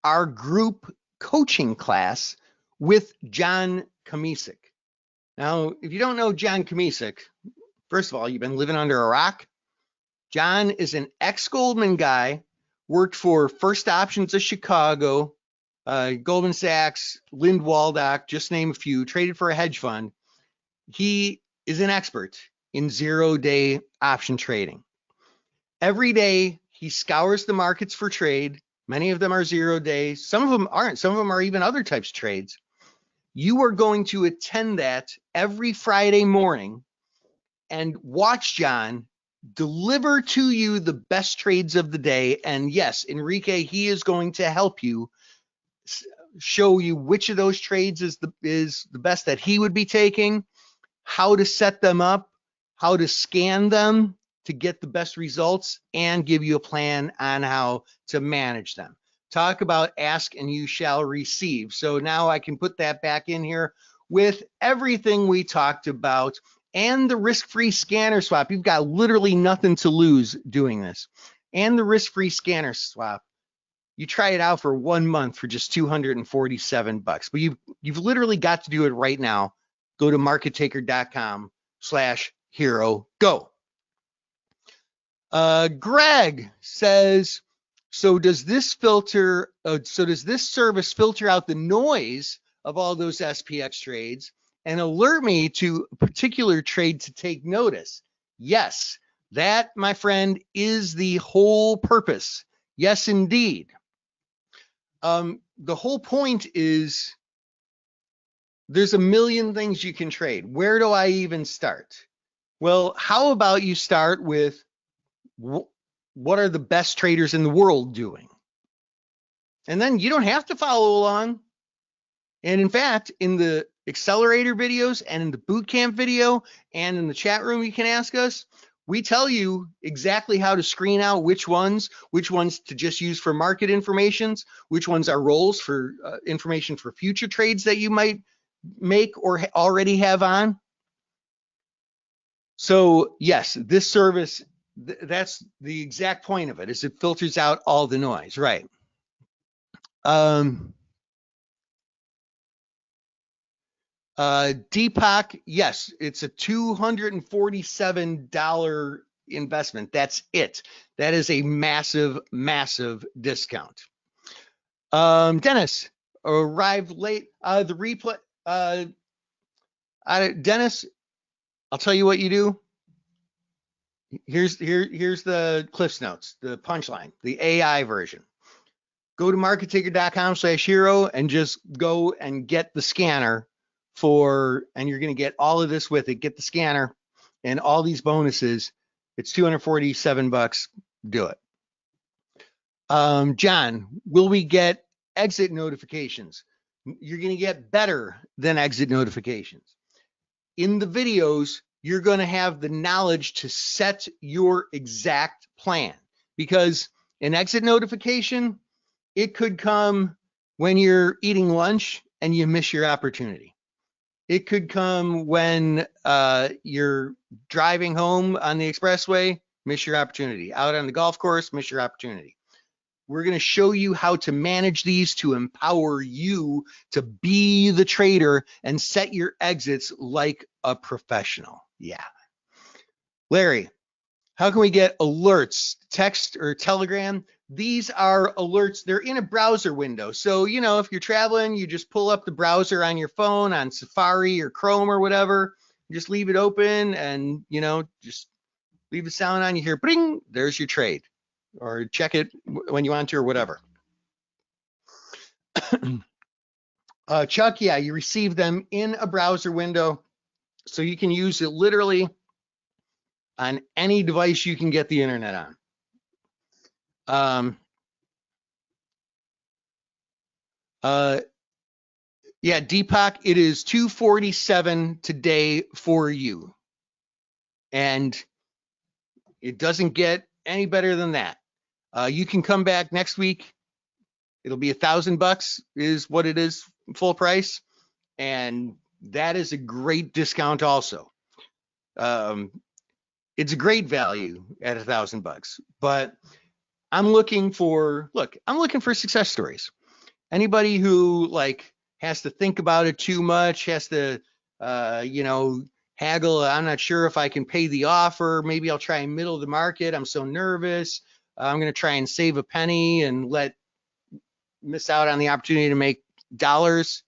A: our group coaching class with John Kamisic. Now, if you don't know John Kamisic, first of all, you've been living under a rock. John is an ex-Goldman guy, worked for First Options of Chicago, Goldman Sachs, Lind Waldock, just name a few, traded for a hedge fund. He is an expert in 0-day option trading. Every day, he scours the markets for trade. Many of them are 0-day. Some of them aren't. Some of them are even other types of trades. You are going to attend that every Friday morning and watch John deliver to you the best trades of the day. And yes, Enrique, he is going to help you, show you which of those trades is the best that he would be taking, how to set them up, how to scan them to get the best results, and give you a plan on how to manage them. talk about ask and you shall receive. So now I can put that back in here with everything we talked about and the risk-free scanner swap. You've got literally nothing to lose doing this. And the risk-free scanner swap. You try it out for 1 month for just $247, but you've literally got to do it right now. Go to markettaker.com/hero go. Greg says, so does this service filter out the noise of all those SPX trades and alert me to a particular trade to take notice? Yes, that, my friend, is the whole purpose. Yes, indeed. The whole point is there's a million things you can trade. Where do I even start? Well, how about you start with what are the best traders in the world doing? And then you don't have to follow along. And in fact, in the accelerator videos and in the bootcamp video and in the chat room, you can ask us. We tell you exactly how to screen out which ones to just use for market informations, which ones are roles for information for future trades that you might make or already have on. So yes, this service, that's the exact point of it, is it filters out all the noise, right? Deepak, yes, it's a $247 investment. That's it. That is a massive, massive discount. Dennis arrived late. The replay. Dennis, I'll tell you what you do. Here's the Cliffs Notes, the punchline, the AI version. Go to markettaker.com/hero and just go and get the scanner and you're going to get all of this with it. Get the scanner and all these bonuses. It's $247. Do it. John, will we get exit notifications? You're going to get better than exit notifications. In the videos, you're going to have the knowledge to set your exact plan, because an exit notification, it could come when you're eating lunch and you miss your opportunity. It could come when you're driving home on the expressway, miss your opportunity. Out on the golf course, miss your opportunity. We're going to show you how to manage these to empower you to be the trader and set your exits like a professional. Yeah. Larry, how can we get alerts, text or Telegram? These are alerts. They're in a browser window. So, if you're traveling, you just pull up the browser on your phone on Safari or Chrome or whatever. Just leave it open and, just leave the sound on. You hear, bring, there's your trade. Or check it when you want to or whatever. Chuck, yeah, you receive them in a browser window. So you can use it literally on any device you can get the internet on. Yeah, Deepak, it is $247 today for you. And it doesn't get any better than that. You can come back next week. It'll be $1,000 is what it is, full price. And that is a great discount also. It's a great value at $1,000, but I'm looking for success stories. Anybody who has to think about it too much, has to, haggle. I'm not sure if I can pay the offer. Maybe I'll try and middle the market. I'm so nervous. I'm going to try and save a penny and miss out on the opportunity to make dollars.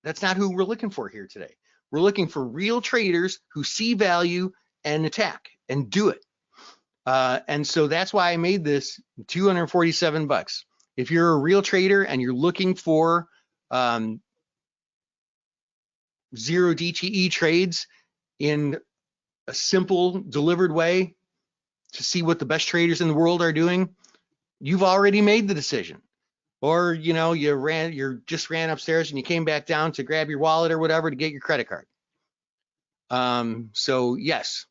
A: That's not who we're looking for here today. We're looking for real traders who see value and attack and do it. And so that's why I made this $247. If you're a real trader and you're looking for zero DTE trades in a simple delivered way to see what the best traders in the world are doing, you've already made the decision. Or, you just ran upstairs and you came back down to grab your wallet or whatever to get your credit card. So yes.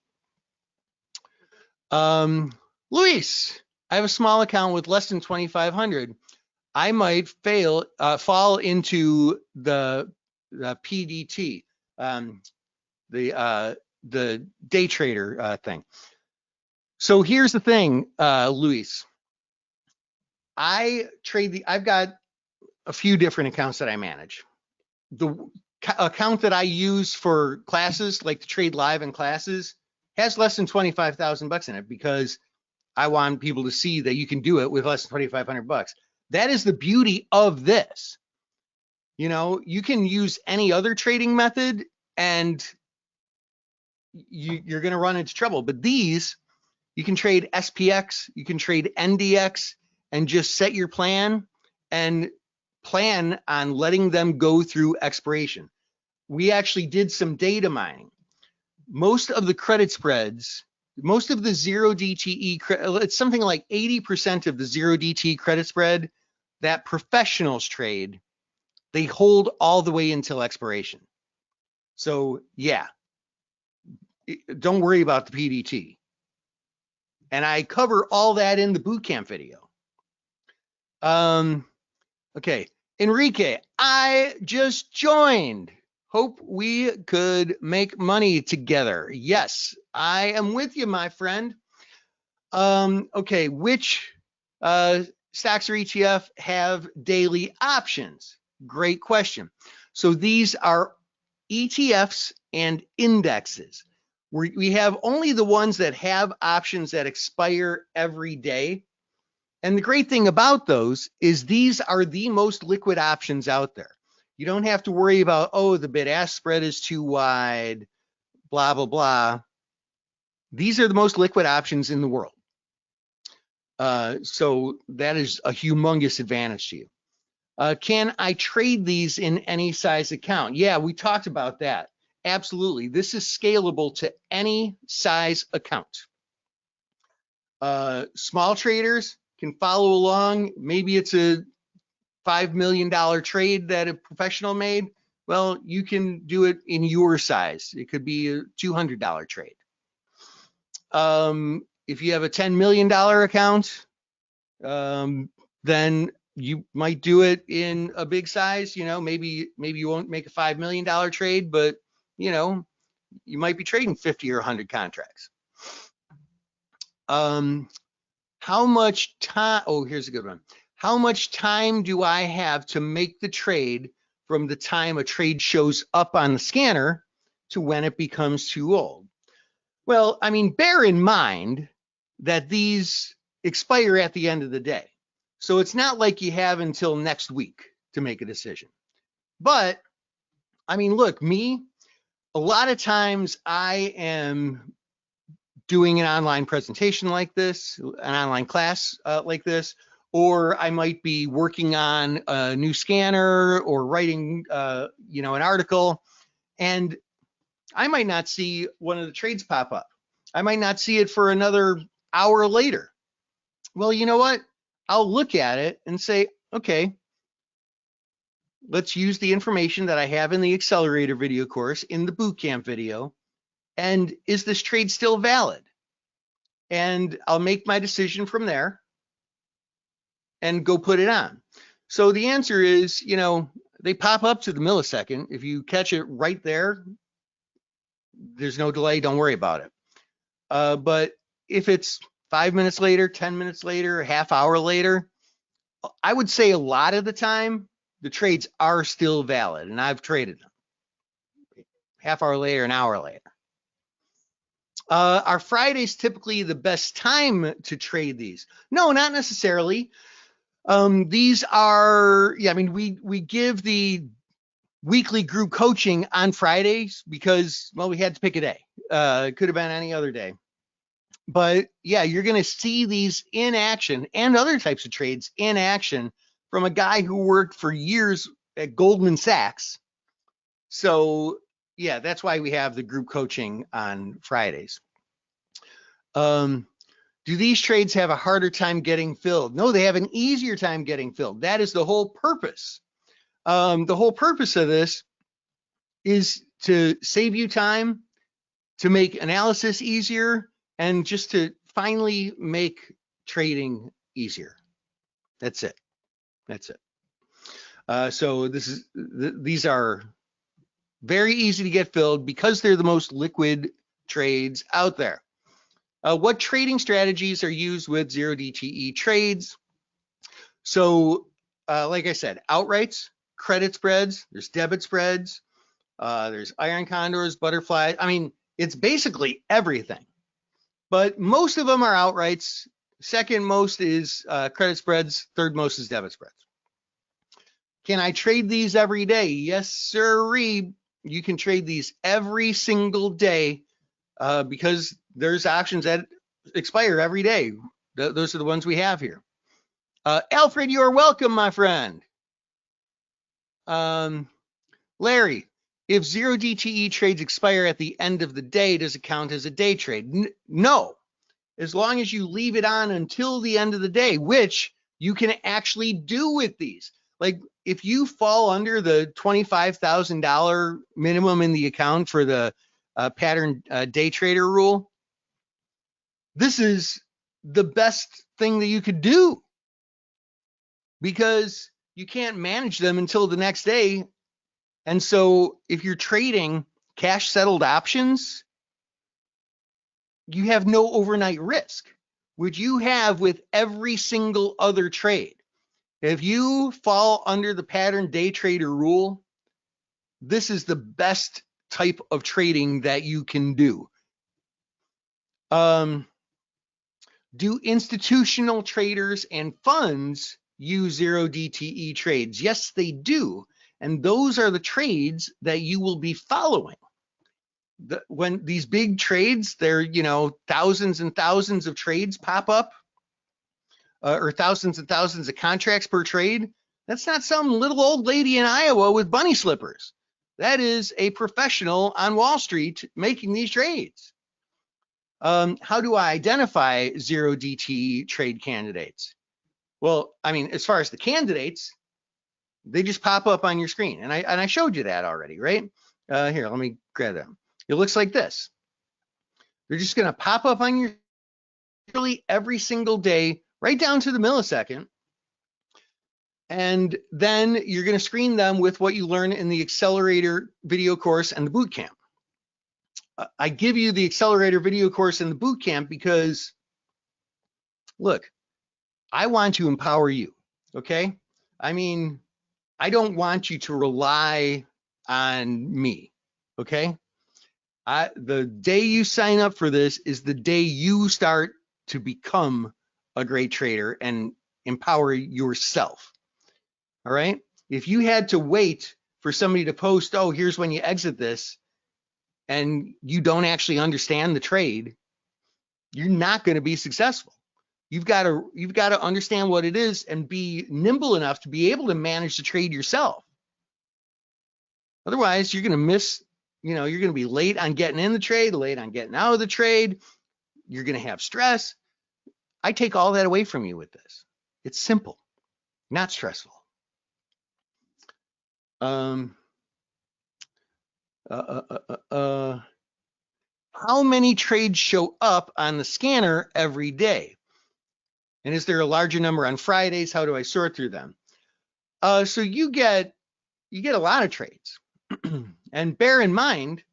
A: Luis, I have a small account with less than 2,500. I might fall into the PDT, the day trader thing. So here's the thing, Luis. I've got a few different accounts that I manage. The account that I use for classes, like to trade live in classes, has less than 25,000 bucks in it because I want people to see that you can do it with less than 2,500 bucks. That is the beauty of this. You know, you can use any other trading method and you're going to run into trouble. But these, you can trade SPX, you can trade NDX, and just set your plan and plan on letting them go through expiration. We actually did some data mining. Most of the credit spreads, most of the zero DTE, it's something like 80% of the zero DTE credit spread that professionals trade, they hold all the way until expiration. So yeah, don't worry about the PDT. And I cover all that in the bootcamp video. Okay, Enrique, I just joined. Hope we could make money together. Yes, I am with you, my friend. Okay, which stocks or ETF have daily options? Great question. So these are ETFs and indexes. We have only the ones that have options that expire every day. And the great thing about those is these are the most liquid options out there. You don't have to worry about, oh, the bid-ask spread is too wide, blah, blah, blah. These are the most liquid options in the world. So that is a humongous advantage to you. Can I trade these in any size account? Yeah, we talked about that. Absolutely. This is scalable to any size account. Small traders can follow along. Maybe it's a $5 million trade that a professional made. Well, you can do it in your size. It could be a $200 trade. If you have a $10 million account, then you might do it in a big size. You know, maybe you won't make a $5 million trade, but you know, you might be trading 50 or 100 contracts. How much time? Oh, here's a good one. How much time do I have to make the trade from the time a trade shows up on the scanner to when it becomes too old? Well, I mean, bear in mind that these expire at the end of the day. So it's not like you have until next week to make a decision. But I mean, look, a lot of times I am doing an online presentation like this, an online class like this, or I might be working on a new scanner or writing, you know, an article, and I might not see one of the trades pop up. I might not see it for another hour later. Well, you know what? I'll look at it and say, okay, let's use the information that I have in the accelerator video course, in the bootcamp video, and is this trade still valid? And I'll make my decision from there and go put it on. So the answer is, you know, they pop up to the millisecond. If you catch it right there, there's no delay, don't worry about it. But if it's 5 minutes later, 10 minutes later, a half hour later, I would say a lot of the time, the trades are still valid, and I've traded them. Half hour later, an hour later. Are Fridays typically the best time to trade these? No, not necessarily. These are, yeah, I mean, we give the weekly group coaching on Fridays because, well, we had to pick a day. It could have been any other day. But yeah, you're going to see these in action and other types of trades in action from a guy who worked for years at Goldman Sachs. So yeah, that's why we have the group coaching on Fridays. Do these trades have a harder time getting filled? No, they have an easier time getting filled. That is the whole purpose. The whole purpose of this is to save you time, to make analysis easier, and just to finally make trading easier. That's it. That's it. So these are very easy to get filled because they're the most liquid trades out there. What trading strategies are used with 0DTE trades? So, like I said, outrights, credit spreads, there's debit spreads, there's iron condors, butterflies. I mean, it's basically everything. But most of them are outrights. Second most is credit spreads. Third most is debit spreads. Can I trade these every day? Yes, sirree. You can trade these every single day because there's options that expire every day. Those are the ones we have here. Alfred, you are welcome, my friend. Larry, if 0DTE trades expire at the end of the day, does it count as a day trade? No, as long as you leave it on until the end of the day, which you can actually do with these. Like if you fall under the $25,000 minimum in the account for the pattern day trader rule, this is the best thing that you could do because you can't manage them until the next day. And so if you're trading cash settled options, you have no overnight risk, which you have with every single other trade. If you fall under the pattern day trader rule, this is the best type of trading that you can do. Do institutional traders and funds use 0DTE trades? Yes, they do. And those are the trades that you will be following. When these big trades, they're, you know, thousands and thousands of trades pop up, or thousands and thousands of contracts per trade. That's not some little old lady in Iowa with bunny slippers. That is a professional on Wall Street making these trades. How do I identify 0DTE trade candidates? Well, I mean, as far as the candidates, they just pop up on your screen. And I showed you that already, right? Here, let me grab them. It looks like this. They're just going to pop up on your screen every single day, right down to the millisecond. And then you're going to screen them with what you learn in the accelerator video course and the boot camp. I give you the accelerator video course and the boot camp because, look, I want to empower you, okay? I mean, I don't want you to rely on me, okay? The day you sign up for this is the day you start to become a great trader and empower yourself, all right? If you had to wait for somebody to post, oh, here's when you exit this, and you don't actually understand the trade, you're not going to be successful. You've got to understand what it is and be nimble enough to be able to manage the trade yourself. Otherwise, you're going to miss, you're going to be late on getting in the trade, late on getting out of the trade. You're going to have stress. I take all that away from you with this. It's simple, not stressful. How many trades show up on the scanner every day? And is there a larger number on Fridays? How do I sort through them? So you get a lot of trades. And bear in mind,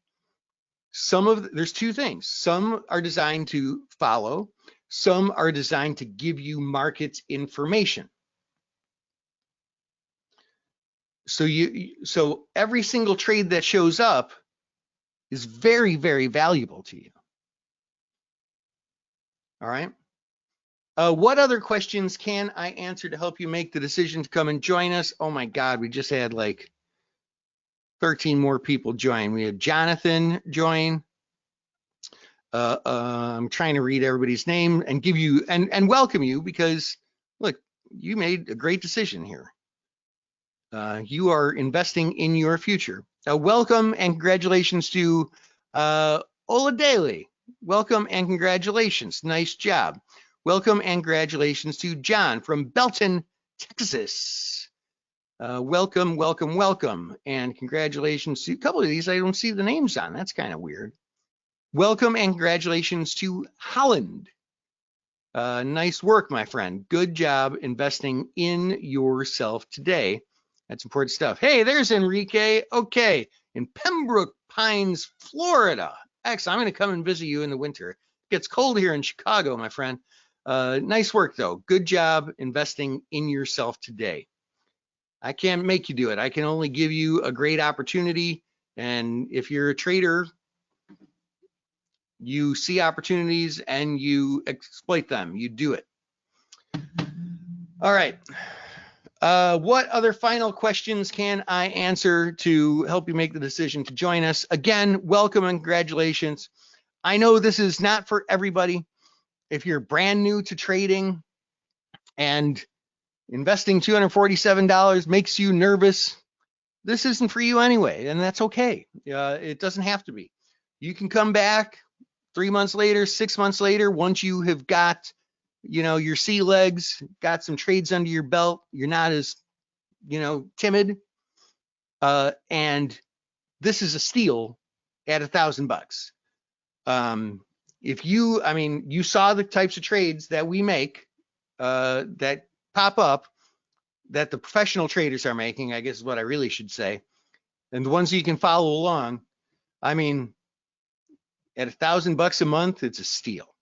A: there's two things. Some are designed to follow. Some are designed to give you markets information. So every single trade that shows up is very, very valuable to you. All right. What other questions can I answer to help you make the decision to come and join us? Oh my God, we just had like 13 more people join. We had Jonathan join. I'm trying to read everybody's name and give you and welcome you because look, you made a great decision here. You are investing in your future. Welcome and congratulations to Oladele. Welcome and congratulations. Nice job. Welcome and congratulations to John from Belton, Texas. Welcome, welcome, welcome. And congratulations to a couple of these I don't see the names on. That's kind of weird. Welcome and congratulations to Holland. Nice work, my friend. Good job investing in yourself today. That's important stuff. Hey, there's Enrique. Okay, in Pembroke Pines, Florida. Excellent. I'm going to come and visit you in the winter. It gets cold here in Chicago, my friend. Nice work, though. Good job investing in yourself today. I can't make you do it. I can only give you a great opportunity. And if you're a trader, you see opportunities and you exploit them. You do it. All right. What other final questions can I answer to help you make the decision to join us? Again, welcome and congratulations. I know this is not for everybody. If you're brand new to trading and investing $247 makes you nervous, this isn't for you anyway, and that's okay. It doesn't have to be. You can come back 3 months later, 6 months later, once you have got, your sea legs, got some trades under your belt, you're not as, timid. And this is a steal at $1,000. If you saw the types of trades that we make, that pop up, that the professional traders are making, I guess is what I really should say. And the ones you can follow along, at $1,000 a month, it's a steal.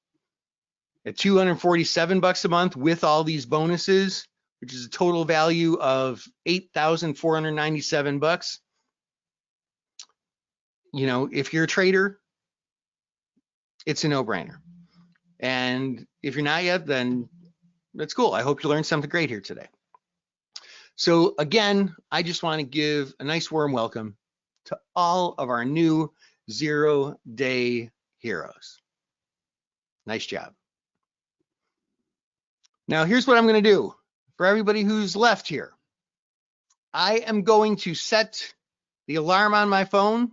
A: At $247 a month with all these bonuses, which is a total value of $8,497. If you're a trader, it's a no-brainer. And if you're not yet, then that's cool. I hope you learned something great here today. So again, I just want to give a nice warm welcome to all of our new 0-day heroes. Nice job. Now here's what I'm going to do for everybody who's left here. I am going to set the alarm on my phone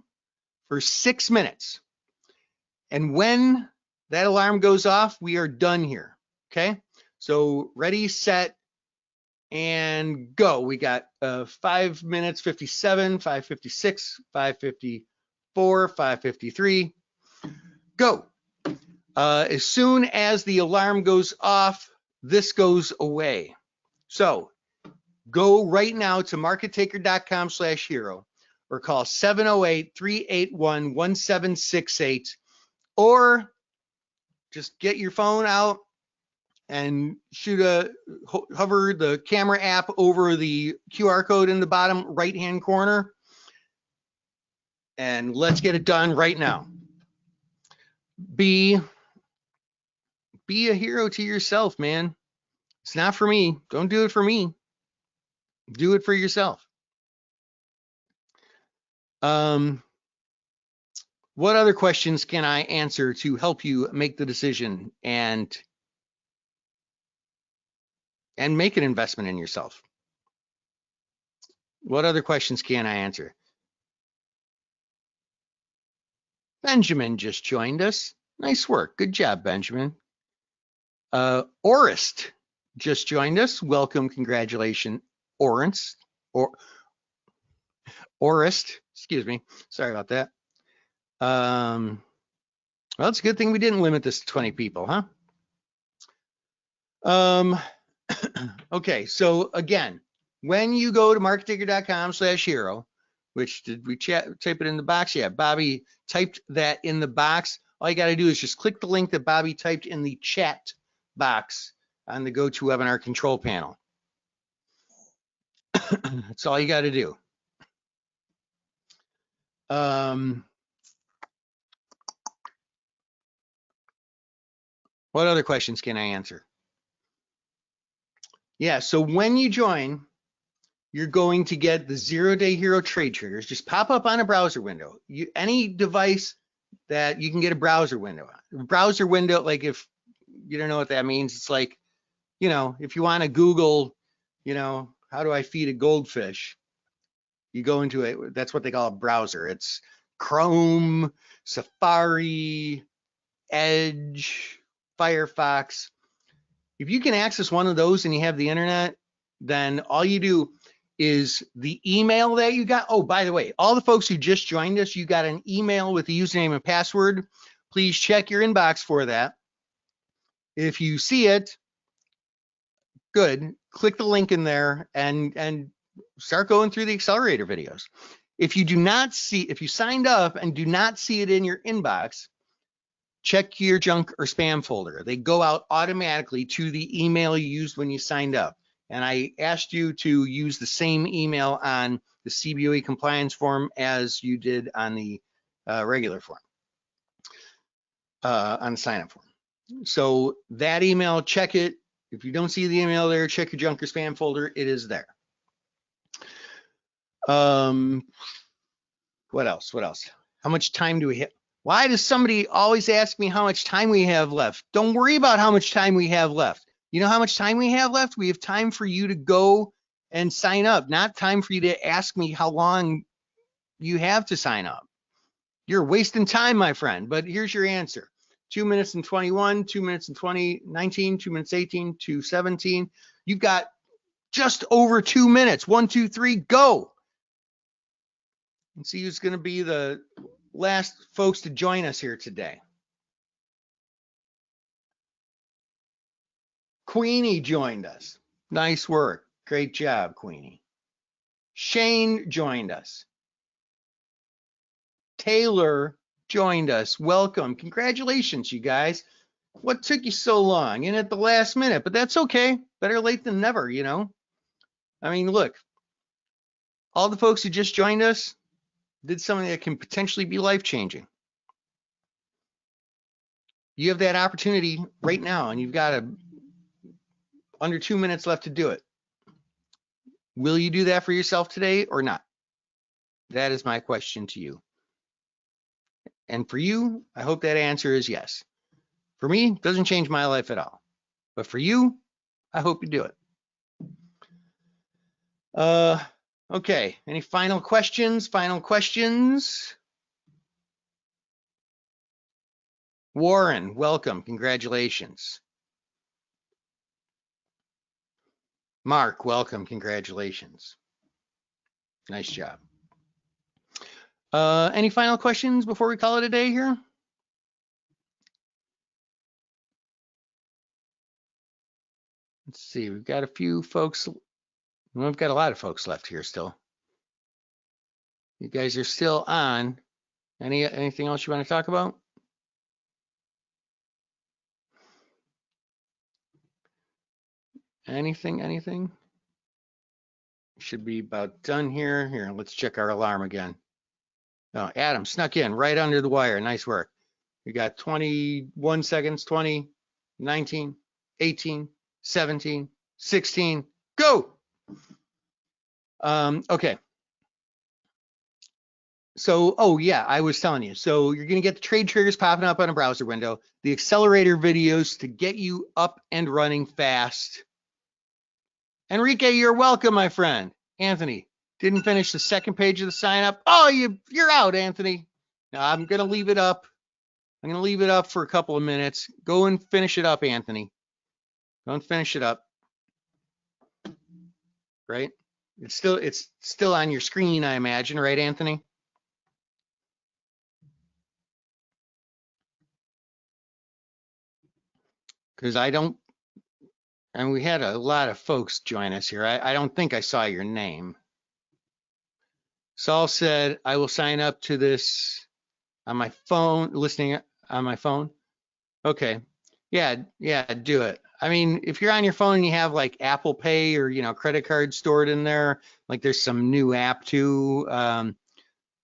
A: for 6 minutes. And when that alarm goes off, we are done here. Okay? So ready, set, and go. We got 5 minutes 57, 5:56, 5:54, 5:53. Go. As soon as the alarm goes off, this goes away. So go right now to markettaker.com/hero or call 708-381-1768, or just get your phone out and hover the camera app over the QR code in the bottom right-hand corner, and let's get it done right now. Be a hero to yourself, man. It's not for me. Don't do it for me. Do it for yourself. What other questions can I answer to help you make the decision and make an investment in yourself? What other questions can I answer? Benjamin just joined us. Nice work. Good job, Benjamin. Orist just joined us. Welcome, congratulations, Orist. Orist, excuse me. Sorry about that. Well, it's a good thing we didn't limit this to 20 people, huh? Okay, so again, when you go to markettaker.com/hero, which did we type it in the box? Yeah, Bobby typed that in the box. All you got to do is just click the link that Bobby typed in the chat box on the GoToWebinar control panel. That's all you got to do. What other questions can I answer? Yeah, so when you join, you're going to get the 0-day hero trade triggers. Just pop up on a browser window. Any device that you can get a browser window on. Browser window, like if you don't know what that means, it's like, if you want to Google, how do I feed a goldfish? You go into it, that's what they call a browser. It's Chrome, Safari, Edge, Firefox. If you can access one of those and you have the internet, then all you do is the email that you got. Oh, by the way, all the folks who just joined us, you got an email with the username and password. Please check your inbox for that. If you see it, good. Click the link in there and start going through the accelerator videos. If you do not see, if you signed up and do not see it in your inbox, check your junk or spam folder. They go out automatically to the email you used when you signed up. And I asked you to use the same email on the CBOE compliance form as you did on the regular form, on the sign up form. So that email, check it. If you don't see the email there, check your junk or spam folder. It is there. What else? What else? How much time do we have? Why does somebody always ask me how much time we have left? Don't worry about how much time we have left. You know how much time we have left? We have time for you to go and sign up, not time for you to ask me how long you have to sign up. You're wasting time, my friend, but here's your answer. 2 minutes and 21, 2 minutes and 19, 2 minutes 18, 2:17. You've got just over 2 minutes. 1, 2, 3, go. And see who's going to be the last folks to join us here today. Queenie joined us. Nice work. Great job, Queenie. Shane joined us. Taylor joined us. Welcome. Congratulations, you guys. What took you so long? In at the last minute, but that's okay. Better late than never, you know? I mean, look, all the folks who just joined us did something that can potentially be life-changing. You have that opportunity right now, and you've got under 2 minutes left to do it. Will you do that for yourself today or not? That is my question to you. And for you, I hope that answer is yes. For me, it doesn't change my life at all. But for you, I hope you do it. Okay, any final questions? Final questions? Warren, welcome, congratulations. Mark, welcome, congratulations. Nice job. Any final questions before we call it a day here? Let's see, we've got a few folks. We've got a lot of folks left here still. You guys are still on. Anything else you want to talk about? Anything? Should be about done here. Here, let's check our alarm again. Oh, Adam snuck in right under the wire. Nice work. We got 21 seconds, 20, 19, 18, 17, 16, go. Okay. So, oh yeah, I was telling you. So you're going to get the trade triggers popping up on a browser window, the accelerator videos to get you up and running fast. Enrique, you're welcome, my friend. Anthony, didn't finish the second page of the sign up. Oh, you're out, Anthony. Now I'm going to leave it up. I'm going to leave it up for a couple of minutes. Go and finish it up, Anthony. Go and finish it up. Right? It's still on your screen, I imagine, right, Anthony? Because I don't, and we had a lot of folks join us here. I don't think I saw your name. Saul said, I will sign up to this on my phone, listening on my phone. Okay. Yeah, do it. I mean, if you're on your phone and you have like Apple Pay or, you know, credit card stored in there, like there's some new app too.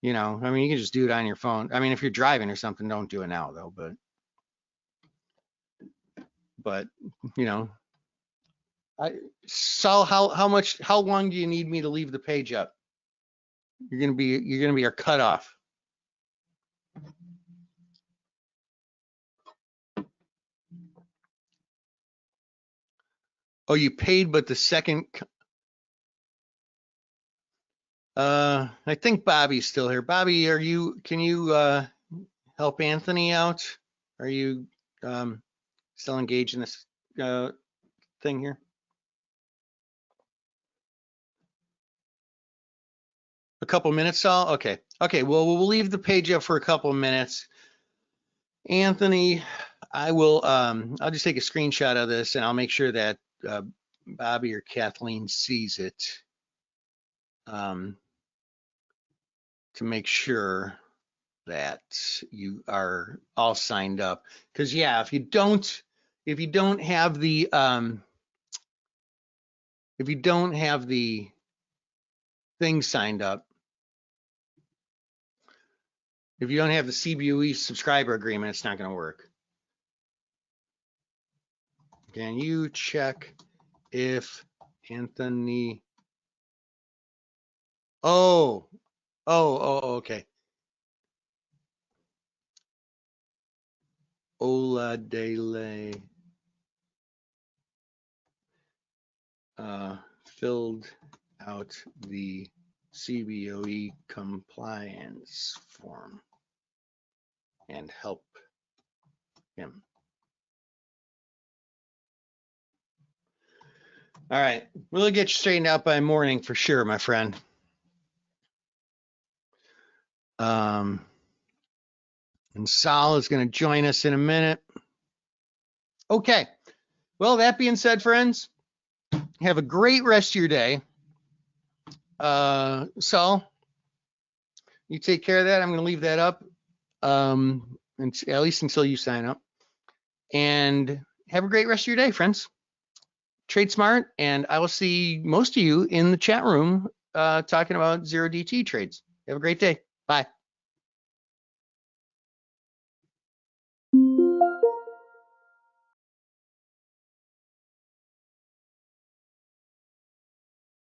A: You know, I mean, you can just do it on your phone. I mean, if you're driving or something, don't do it now though, but you know, Saul, how long do you need me to leave the page up? You're gonna be our cutoff. Oh, you paid, but the second. I think Bobby's still here. Bobby, can you help Anthony out? Are you still engaged in this thing here? A couple minutes, Saul? Okay, well, we'll leave the page up for a couple of minutes. Anthony, I will, I'll just take a screenshot of this and I'll make sure that Bobby or Kathleen sees it to make sure that you are all signed up. Because yeah, if you don't have the thing signed up, if you don't have the CBOE subscriber agreement, it's not going to work. Can you check if Anthony? Oh, okay. Oladele filled out the CBOE compliance form and help him. All right, we'll get you straightened out by morning for sure, my friend. And Sal is going to join us in a minute. Okay, well, that being said, friends, have a great rest of your day. Sal, you take care of that. I'm going to leave that up, and at least until you sign up. And have a great rest of your day, friends. Trade smart, and I will see most of you in the chat room talking about 0DT trades. Have a great day. Bye.